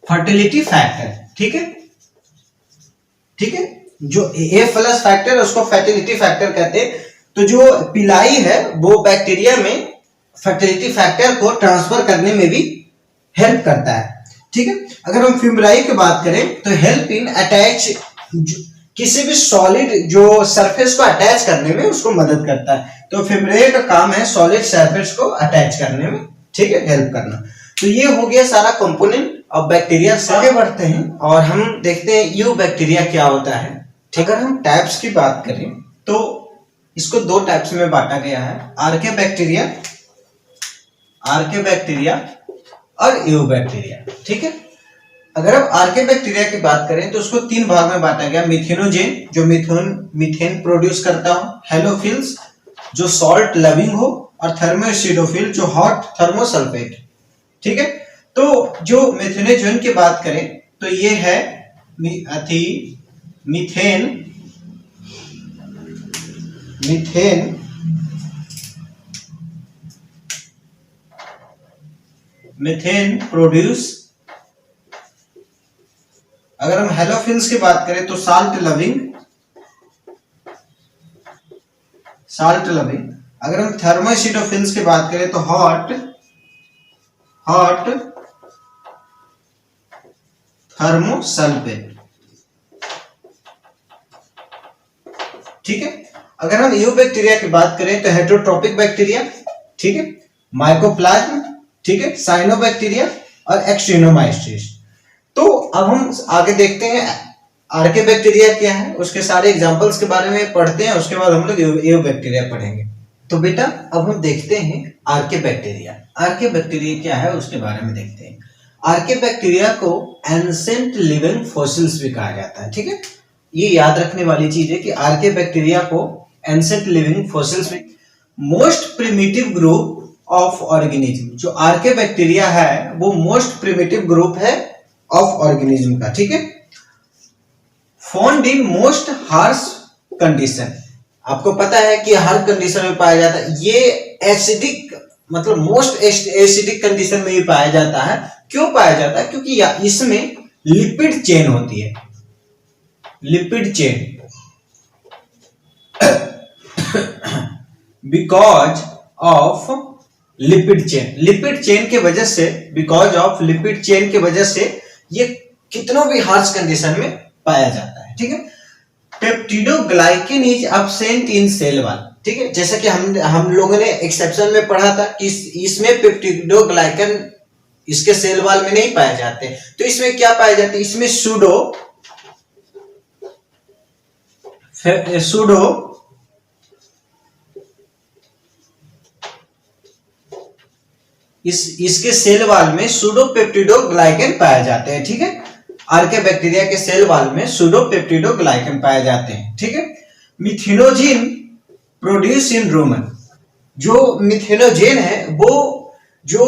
फर्टिलिटी फैक्टर। ठीक है, ठीक है, जो F प्लस फैक्टर उसको फर्टिलिटी फैक्टर कहते हैं। तो जो पिलाई है वो बैक्टीरिया में फर्टिलिटी फैक्टर को ट्रांसफर करने में भी हेल्प करता है। ठीक है, अगर हम फेमराई की बात करें तो हेल्प इन अटैच, किसी भी सॉलिड जो सरफेस को अटैच करने में उसको मदद करता है। तो फेमराई का काम है सॉलिड सरफेस को अटैच करने में, ठीक है, हेल्प करना। तो ये हो गया सारा कंपोनेंट। अब बैक्टीरिया से आगे बढ़ते हैं और हम देखते हैं यू बैक्टीरिया क्या होता है। ठीक, अगर हम टाइप्स की बात करें तो इसको दो टाइप्स में बांटा गया है, आर्के बैक्टीरिया और यू बैक्टीरिया। ठीक है, अगर हम आर्के बैक्टीरिया की बात करें तो उसको तीन भाग में बांटा गया, मिथेनोजेन जो मीथेन प्रोड्यूस करता हो, हेलोफिल्स जो सॉल्ट लविंग हो, और थर्मोएसिडोफिल जो हॉट थर्मोसल्फेट। ठीक है, तो जो मिथेनोजेन की बात करें तो ये है मीथेन प्रोड्यूस। अगर हम हेलोफिल्स की बात करें तो साल्ट लविंग। अगर हम थर्मोएसिडोफिल्स की बात करें तो हॉट थर्मोसल्फेट। ठीक है, अगर हम यू बैक्टीरिया की बात करें तो हेटेरोट्रोपिक बैक्टीरिया, ठीक है, माइकोप्लाज्म, ठीक है, साइनोबैक्टीरिया और एक्टिनोमाइसीट्स। तो अब हम आगे देखते हैं आर्के बैक्टीरिया क्या है, उसके सारे एग्जांपल्स के बारे में पढ़ते हैं, उसके बाद हम लोग यू बैक्टीरिया पढ़ेंगे। तो बेटा अब हम देखते हैं आर्के बैक्टीरिया क्या है उसके बारे में देखते हैं। आर्के बैक्टीरिया को एंसेंट लिविंग फॉसिल्स भी कहा जाता है। ठीक है, ये याद रखने वाली चीज है कि आर्के बैक्टीरिया को एंसेंट लिविंग फॉसिल्स भी। Most primitive group of organism, जो आर्के बैक्टीरिया है वो मोस्ट प्रिमिटिव ग्रुप है ऑफ ऑर्गेनिज्म का। ठीक है, found in most harsh condition, आपको पता है कि हर कंडीशन में पाया जाता है। ये एसिडिक, मतलब मोस्ट एसिडिक कंडीशन में ही पाया जाता है। क्यों पाया जाता है, क्योंकि इसमें लिपिड चेन होती है, lipid chain. Because of lipid chain के वजह से, बिकॉज ऑफ लिपिड चेन के वजह से ये कितनों भी हार्श कंडीशन में पाया जाता है। ठीक है, peptidoglycan is absent in cell wall. ठीक है, जैसा कि हम लोगों ने एक्सेप्शन में पढ़ा था कि इसमें पेप्टिडोग्लाइकेन इसके सेल वॉल में नहीं पाए जाते। तो इसमें क्या पाए जाते हैं, इसमें सूडो इसके सेल वॉल में सूडोपेप्टिडोग्लाइकेन पाए जाते हैं। ठीक है, आर्के बैक्टीरिया के सेल वॉल में सूडोपेप्टिडोग्लाइकेन पाए जाते हैं। ठीक है, मिथेनोजेन प्रोड्यूस इन रूमेन, जो मिथेनोजेन है वो जो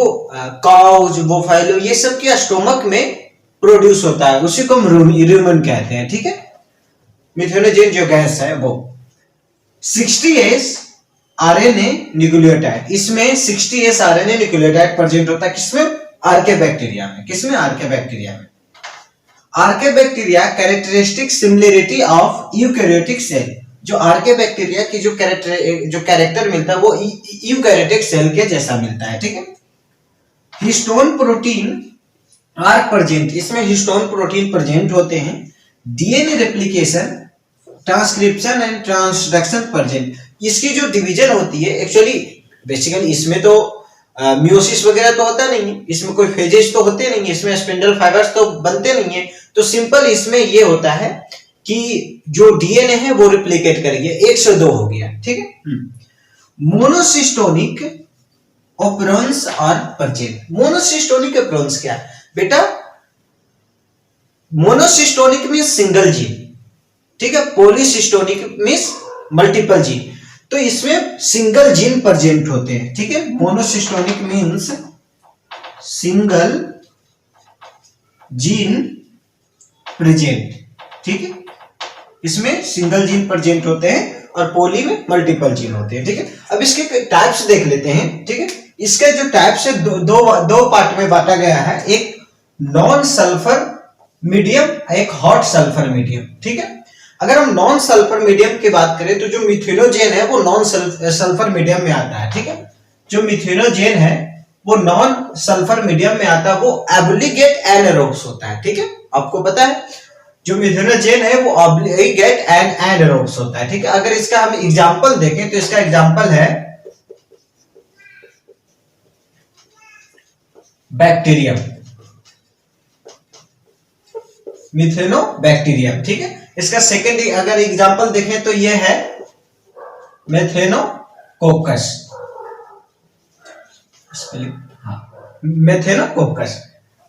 काउज बोफाइलो ये सब के स्टोमक में प्रोड्यूस होता है, उसी को हम रूमेन कहते हैं, ठीक है। मिथेनोजेन जो गैस है वो 60S आरएनए न्यूक्लियोटाइड, इसमें 60S आरएनए न्यूक्लियोटाइड प्रेजेंट होता है किसमें? आर्के बैक्टीरिया में। किसमें? आर्के बैक्टीरिया में। Archaebacteria characteristic similarity of eukaryotic cell, जो आर्के बैक्टीरिया की जो कैरेक्टर मिलता है वो यूकैरियोटिक सेल के जैसा मिलता है, ठीक है। हिस्टोन प्रोटीन आर प्रेजेंट, इसमें हिस्टोन प्रोटीन प्रेजेंट होते हैं। DNA replication, transcription and transduction present, इसकी जो डिवीजन होती है एक्चुअली बेसिकली इसमें तो म्यूसिस वगैरह तो होता नहीं है, इसमें कोई फेजेस तो होते नहीं है, इसमें स्पिंडल फाइबर्स तो बनते नहीं है, तो सिंपल इसमें ये होता है कि जो डीएनए है वो रिप्लिकेट करेंगे, 1 से 2 हो गया, ठीक है। मोनोसिस्टोनिक ऑपरेंस और प्रेजेंट। मोनोसिस्टोनिक ऑपरेंस क्या है बेटा? मोनोसिस्टोनिक मींस सिंगल जीन, ठीक है। पॉलीसिस्टोनिक मींस मल्टीपल जीन, तो इसमें सिंगल जीन प्रेजेंट होते हैं, ठीक है। Monocistronic means single gene present, ठीक है। इसमें सिंगल जीन प्रेजेंट होते हैं और पॉली में मल्टीपल जीन होते हैं, ठीक है। अब इसके टाइप्स देख लेते हैं, ठीक है। इसके जो टाइप्स है दो पार्ट में बांटा गया है, एक नॉन सल्फर मीडियम, एक हॉट सल्फर मीडियम, ठीक है। अगर हम नॉन सल्फर मीडियम की बात करें तो जो मिथेनोजेन है वो नॉन सल्फर मीडियम में आता है, ठीक है। जो मिथेनोजेन है वो नॉन सल्फर मीडियम में आता है, वो ऑब्लिगेट एनारोब्स होता है, ठीक है। आपको पता है जो मिथेनोजेन है वो ऑब्लिगेट एनारोब्स होता है, ठीक है। अगर इसका हम एग्जांपल देखें तो इसका एग्जांपल है बैक्टीरियम, मिथेनोबैक्टीरियम, ठीक है। इसका सेकेंड अगर एग्जांपल देखें तो ये है मेथेनोकोकस, मेथेनोकोकस,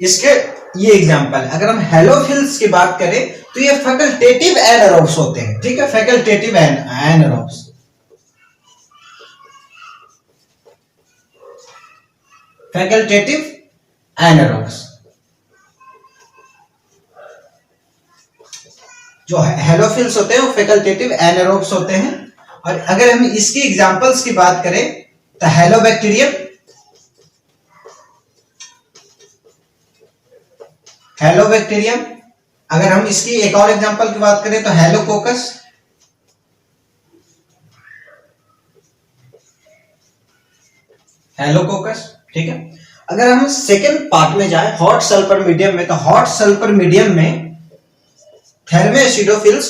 इसके ये एग्जांपल। अगर हम हेलोफिल्स की बात करें तो ये फैकल्टेटिव एनारोब्स होते हैं, ठीक है। फैकल्टेटिव एनारोब्स, फैकल्टेटिव एनारोब्स जो हेलोफिल्स होते हैं वो फैकल्टेटिव एनारोब्स होते हैं। और अगर हम इसकी एग्जांपल्स की बात करें तो हेलोबैक्टीरियम, हेलोबैक्टीरियम। अगर हम इसकी एक और एग्जांपल की बात करें तो हेलोकोकस, हेलोकोकस, ठीक है। अगर हम सेकेंड पार्ट में जाए हॉट सल्फर मीडियम में, तो हॉट सल्फर मीडियम में थर्मोएसिडोफिल्स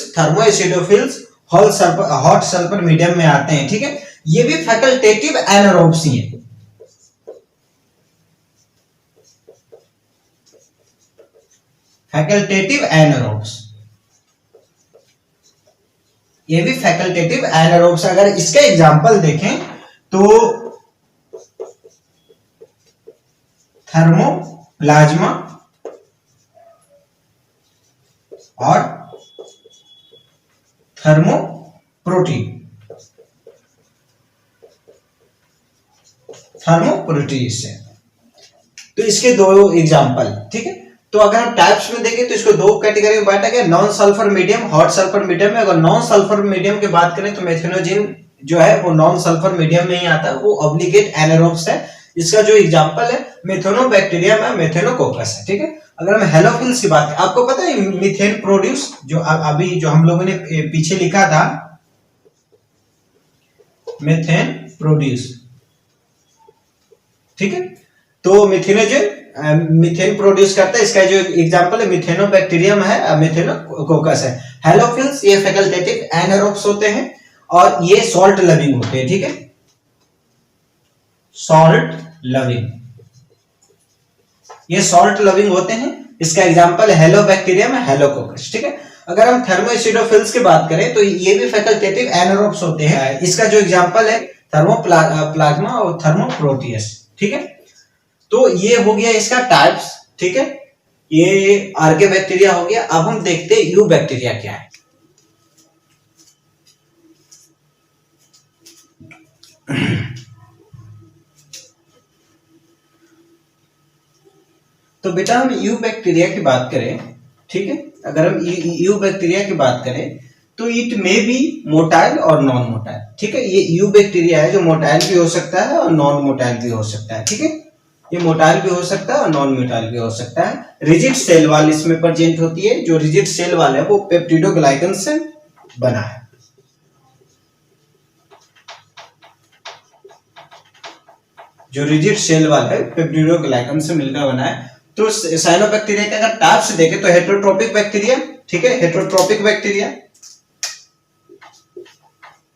हॉट सल्फर मीडियम में आते हैं, ठीक है। ये भी फैकल्टेटिव एनारोब्स ही हैं, फैकल्टेटिव एनारोब्स, ये भी फैकल्टेटिव एनारोब्स। अगर इसका एग्जांपल देखें तो थर्मोप्लाज्मा और थर्मोप्रोटीन, थर्मोप्रोटीज है, तो इसके दो एग्जांपल, ठीक है। तो अगर हम टाइप्स में देखें तो इसको दो कैटेगरी में बांटा गया, non sulphur medium, hot sulphur medium में। अगर नॉन सल्फर मीडियम की बात करें तो मेथेनोजेन जो है वो नॉन सल्फर मीडियम में ही आता है, वो ऑब्लिगेट एनारोब्स है। इसका जो एग्जांपल है मेथेनोबैक्टीरियम है, मेथेनोकोकस है, ठीक है। अगर हम हेलोफिल्स की बात करें, आपको पता है मीथेन प्रोड्यूस जो अभी जो हम लोगों ने पीछे लिखा था, मीथेन प्रोड्यूस, ठीक है। तो मिथेनोजेन मीथेन प्रोड्यूस करता है, इसका जो एग्जांपल है मिथेनोबैक्टीरियम है, मिथेनोकोकस है। हेलोफिल्स ये फैकल्टेटिव एनारोब्स होते हैं और ये सॉल्ट लविंग होते हैं, ठीक है, सॉल्ट लविंग, ये सॉल्ट लविंग होते हैं। इसका एग्जांपल है हेलोबैक्टीरियम है, हेलोकोकस, ठीक है। अगर हम थर्मोएसिडोफिल्स की बात करें तो ये भी फैकल्टेटिव एनारोब्स होते हैं। इसका जो एग्जांपल है थर्मोप्लाज्मा और थर्मोप्रोटियस, ठीक है। तो ये हो गया इसका टाइप्स, ठीक है। ये आर्के बैक्टीरिया हो गया। अब हम देखते हैं यू बैक्टीरिया क्या है। तो बेटा हम यू बैक्टीरिया की बात करें, ठीक है, अगर हम यू बैक्टीरिया की बात करें तो इट मे बी मोटाइल और नॉन मोटाइल, ठीक है। ये यू बैक्टीरिया है जो मोटाइल भी हो सकता है और नॉन मोटाइल भी हो सकता है, ठीक है। ये मोटाइल भी हो सकता है और नॉन मोटाइल भी हो सकता है। रिजिड सेल वाल इसमें प्रेजेंट होती है। जो रिजिड सेल वाल है वो पेप्टिडोग्लाइकन से बना है। जो रिजिड सेल वाल है पेप्टिडोग्लाइकन से मिलकर बना है। तो साइनोबैक्टीरिया के अगर टाइप्स देखें तो हेटेरोट्रोपिक बैक्टीरिया, ठीक है, heterotrophic bacteria,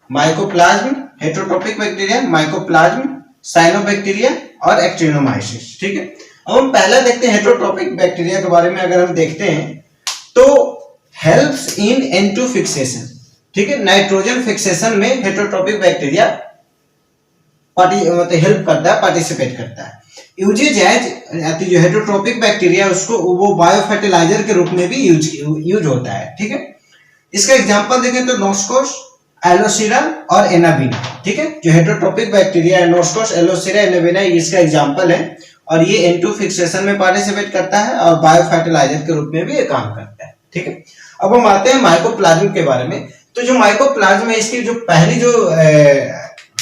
mycoplasma, heterotrophic bacteria, mycoplasma, cyanobacteria और एक्टिनोमाइसिस, ठीक है। अब हम पहला देखते हैं हेटेरोट्रोपिक बैक्टीरिया के बारे में। अगर हम देखते हैं तो हेल्प्स इन N2 फिक्सेशन, ठीक है, नाइट्रोजन फिक्सेशन में हेटेरोट्रोपिक बैक्टीरिया मतलब हेल्प करता है, पार्टिसिपेट करता है। यूजेज एज जो हेटेरोट्रोपिक बैक्टीरिया उसको वो बायो फर्टिलाइजर के रूप में भी यूज होता है, ठीक है। इसका एग्जांपल देखें तो नोस्कोस, एलोसीरा और एनाबीना, ठीक है। जो हेटेरोट्रोपिक बैक्टीरिया है नोस्कोस, एलोसीरा, एनाबीना इसका एग्जांपल है और ये N2 फिक्सेशन में पार्टिसिपेट करता है और बायो फर्टिलाइजर के रूप में भी ये काम करता है, ठीक है। अब हम आते हैं माइकोप्लाज्म के बारे में। तो जो माइकोप्लाज्म है इसकी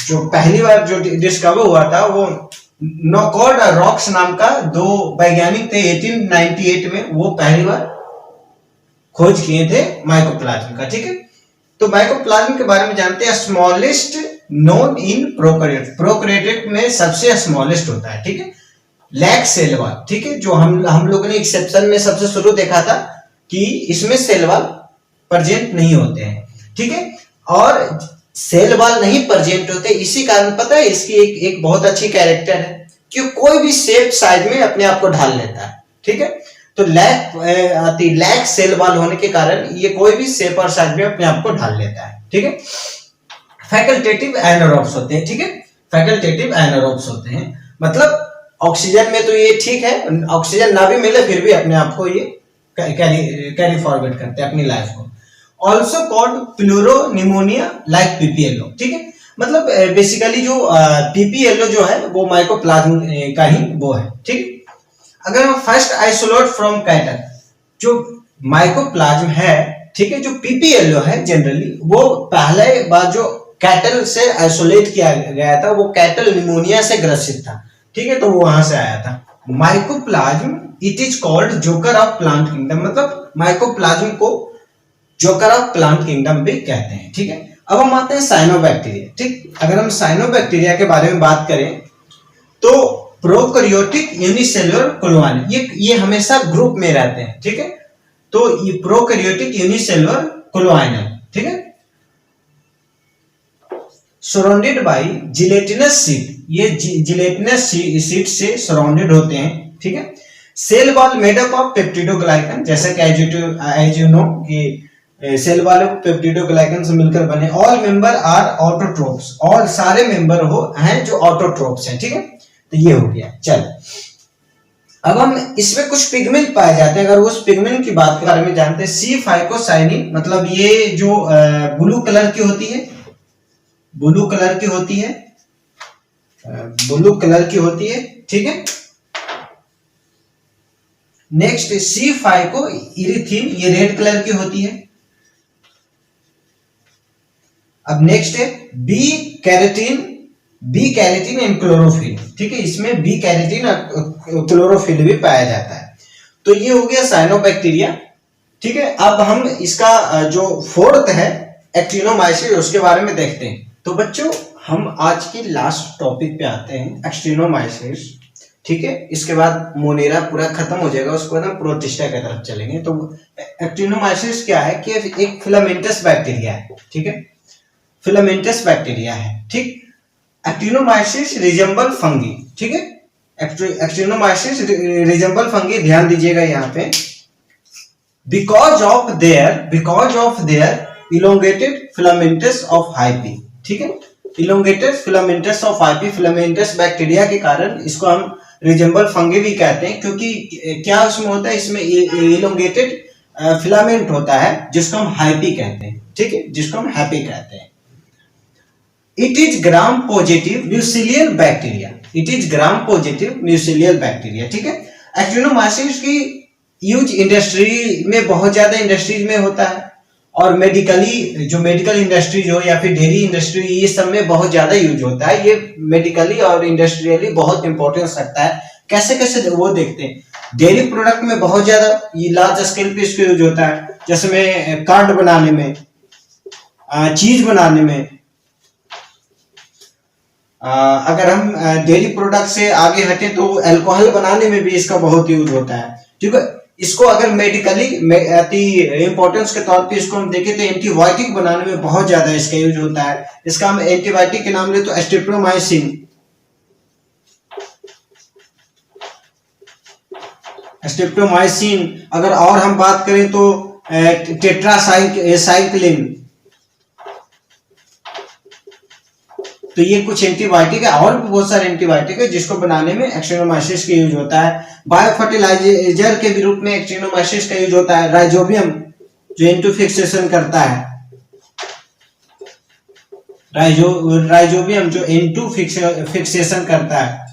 जो पहली बार जो डिस्कवर हुआ था वो नॉकआउट और रॉक्स नाम का दो वैज्ञानिक थे 1898 में, वो पहली बार खोज किए थे माइकोप्लाज्म का, ठीक है। तो माइकोप्लाज्म के बारे में जानते हैं। Smallest known in prokaryote, prokaryote में सबसे स्मॉलेस्ट होता है, ठीक है। लैक सेल वॉल, ठीक है, जो हम लोगों ने एक्सेप्शन में सबसे शुरू देखा था कि इसमें सेल वॉल प्रेजेंट नहीं होते हैं, ठीक है। और सेल वॉल नहीं प्रेजेंट होते, इसी कारण पता है इसकी एक बहुत अच्छी कैरेक्टर है कि कोई भी शेप साइज में अपने आप को ढाल लेता है, ठीक है। तो लैक सेल वॉल होने के कारण ये कोई भी शेप और साइज में अपने आप को ढाल लेता है, ठीक है। फैकल्टेटिव एनारोब्स होते हैं, ठीक है, फैकल्टेटिव एनारोब्स होते हैं, मतलब ऑक्सीजन में तो ये ठीक है, ऑक्सीजन ना भी मिले फिर भी अपने आप को ये कैरी फॉरवर्ड करते हैं अपनी लाइफ को। Also called pleuropneumonia like PPLO, ठीक है, मतलब बेसिकली जो पीपीएलओ जो है वो माइकोप्लाज्म का ही वो है, ठीक। अगर हम फर्स्ट आइसोलेट फ्रॉम कैटल, जो माइकोप्लाज्म है, ठीक है, जो पीपीएलओ है जनरली वो पहले बार जो कैटल से आइसोलेट किया गया था वो कैटल निमोनिया से ग्रसित था, ठीक है, तो वो वहां से आया था। Mycoplasma it is called joker of plant kingdom, मतलब माइकोप्लाज्म को जोकर ऑफ प्लांट किंगडम भी कहते हैं, ठीक है। अब हम आते हैं साइनोबैक्टीरिया, ठीक। अगर हम साइनोबैक्टीरिया के बारे में बात करें तो प्रोकैरियोटिक यूनिसेलुलर कोलोनी, ये हमेशा ग्रुप में रहते हैं, ठीक है। तो ये प्रोकैरियोटिक यूनिसेलुलर कोलोनी, ठीक है, सराउंडेड बाय जिलेटिनस शीट, ये जिलेटिनस शीट से सराउंडेड होते हैं, ठीक है। Cell wall made up of peptidoglycan, जैसे कि एज यू नो कि सेल वॉल पेप्टिडोग्लाइकन से मिलकर बने। ऑल मेंबर आर ऑटोट्रोप्स, और सारे मेंबर हैं जो ऑटोट्रोप्स हैं, ठीक है। तो ये हो गया। चल अब हम इसमें कुछ पिगमेंट पाए जाते हैं। अगर उस पिगमेंट की बात के बारे में जानते हैं, सी फाइकोसाइनिन, मतलब ये जो ब्लू कलर की होती है, ब्लू कलर की होती है, ब्लू कलर की होती है, ठीक है। नेक्स्ट सी फाइको इरिथीन, ये रेड कलर की होती है। अब नेक्स्ट है बी कैरेटीन एंड क्लोरोफिल, ठीक है, इसमें बी कैरेटीन और क्लोरोफिल भी पाया जाता है। तो ये हो गया साइनोबैक्टीरिया, ठीक है। अब हम इसका जो फोर्थ है एक्टिनोमाइसिस, उसके बारे में देखते हैं। तो बच्चों हम आज के लास्ट टॉपिक पे आते हैं, एक्टिनोमाइसिस, ठीक है। इसके बाद मोनेरा पूरा खत्म हो जाएगा, उसके बाद हम प्रोटिस्टा की तरफ चलेंगे। तो एक्टिनोमाइसिस क्या है कि एक फिलामेंटस बैक्टीरिया है, ठीक है, फिलामेंटस बैक्टीरिया है, ठीक। एक्टिनोमाइसिस रिजेंबल फंगी, ठीक है, एक्टिनोमाइसिस रिजेंबल फंगी, ध्यान दीजिएगा यहाँ पे। Because of their elongated filamentous of hyphae, ठीक है, elongated filamentous of hyphae, filamentous bacteria के कारण इसको हम रिजेंबल फंगी भी कहते हैं, क्योंकि क्या उसमें होता है, इसमें इलोंगेटेड फिलामेंट होता है जिसको हम हाइपी कहते हैं, ठीक है, जिसको हम हैप्पी कहते हैं। It is gram positive mycelial bacteria, it is gram positive mycelial bacteria, ठीक है। एक्टिनोमाइसिन की यूज इंडस्ट्री में बहुत ज्यादा इंडस्ट्रीज में होता है, और मेडिकली जो मेडिकल इंडस्ट्रीज हो या फिर डेयरी इंडस्ट्री, ये सब में बहुत ज्यादा यूज होता है। ये मेडिकली और इंडस्ट्रियली बहुत इंपॉर्टेंस रखता है। कैसे कैसे वो देखते हैं। डेयरी प्रोडक्ट में बहुत ज्यादा ये लार्ज स्केल पे इसका यूज होता है, जैसे में कार्ड बनाने में, चीज बनाने में। अगर हम डेयरी प्रोडक्ट से आगे हटे तो अल्कोहल बनाने में भी इसका बहुत यूज होता है। ठीक है, इसको अगर मेडिकली इंपॉर्टेंस के तौर पे इसको हम देखें तो एंटीबायोटिक बनाने में बहुत ज्यादा इसका यूज होता है। इसका हम एंटीबायोटिक के नाम ले तो स्ट्रेप्टोमाइसिन, अगर और हम बात करें तो टेट्रासाइक्लिन। तो ये कुछ एंटीबायोटिक है, और भी बहुत सारे एंटीबायोटिक है जिसको बनाने में एक्टिनोमाइसिन का यूज होता है। बायोफर्टिलाइजर के रूप में एक्टिनोमाइसिन का यूज होता है। राइजोबियम जो एंटो फिक्सेशन करता है, राइजोबियम जो एंटो फिक्सेशन करता है,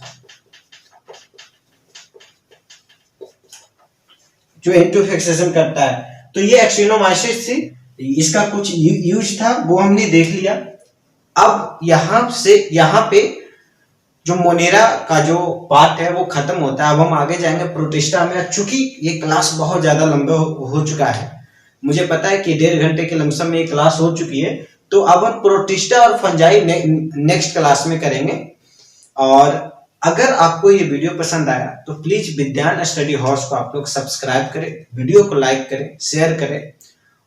जो एंटो फिक्सेशन करता है। तो ये एक्टिनोमाइसिन थी, इसका कुछ यूज था वो हमने देख लिया। अब यहाँ पे जो मोनेरा का जो पार्ट है वो खत्म होता है। अब हम आगे जाएंगे प्रोटिस्टा में। चूंकि ये क्लास बहुत ज्यादा लंबा हो चुका है, मुझे पता है कि 1.5 घंटे के लमसम में ये क्लास हो चुकी है, तो अब हम प्रोटिस्टा और फंजाई नेक्स्ट क्लास में करेंगे। और अगर आपको ये वीडियो पसंद आया तो प्लीज विज्ञान स्टडी हाउस को आप लोग सब्सक्राइब करें, वीडियो को लाइक करें, शेयर करें,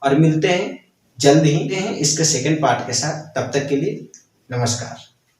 और मिलते हैं जल्द ही इसके सेकंड पार्ट के साथ। तब तक के लिए नमस्कार।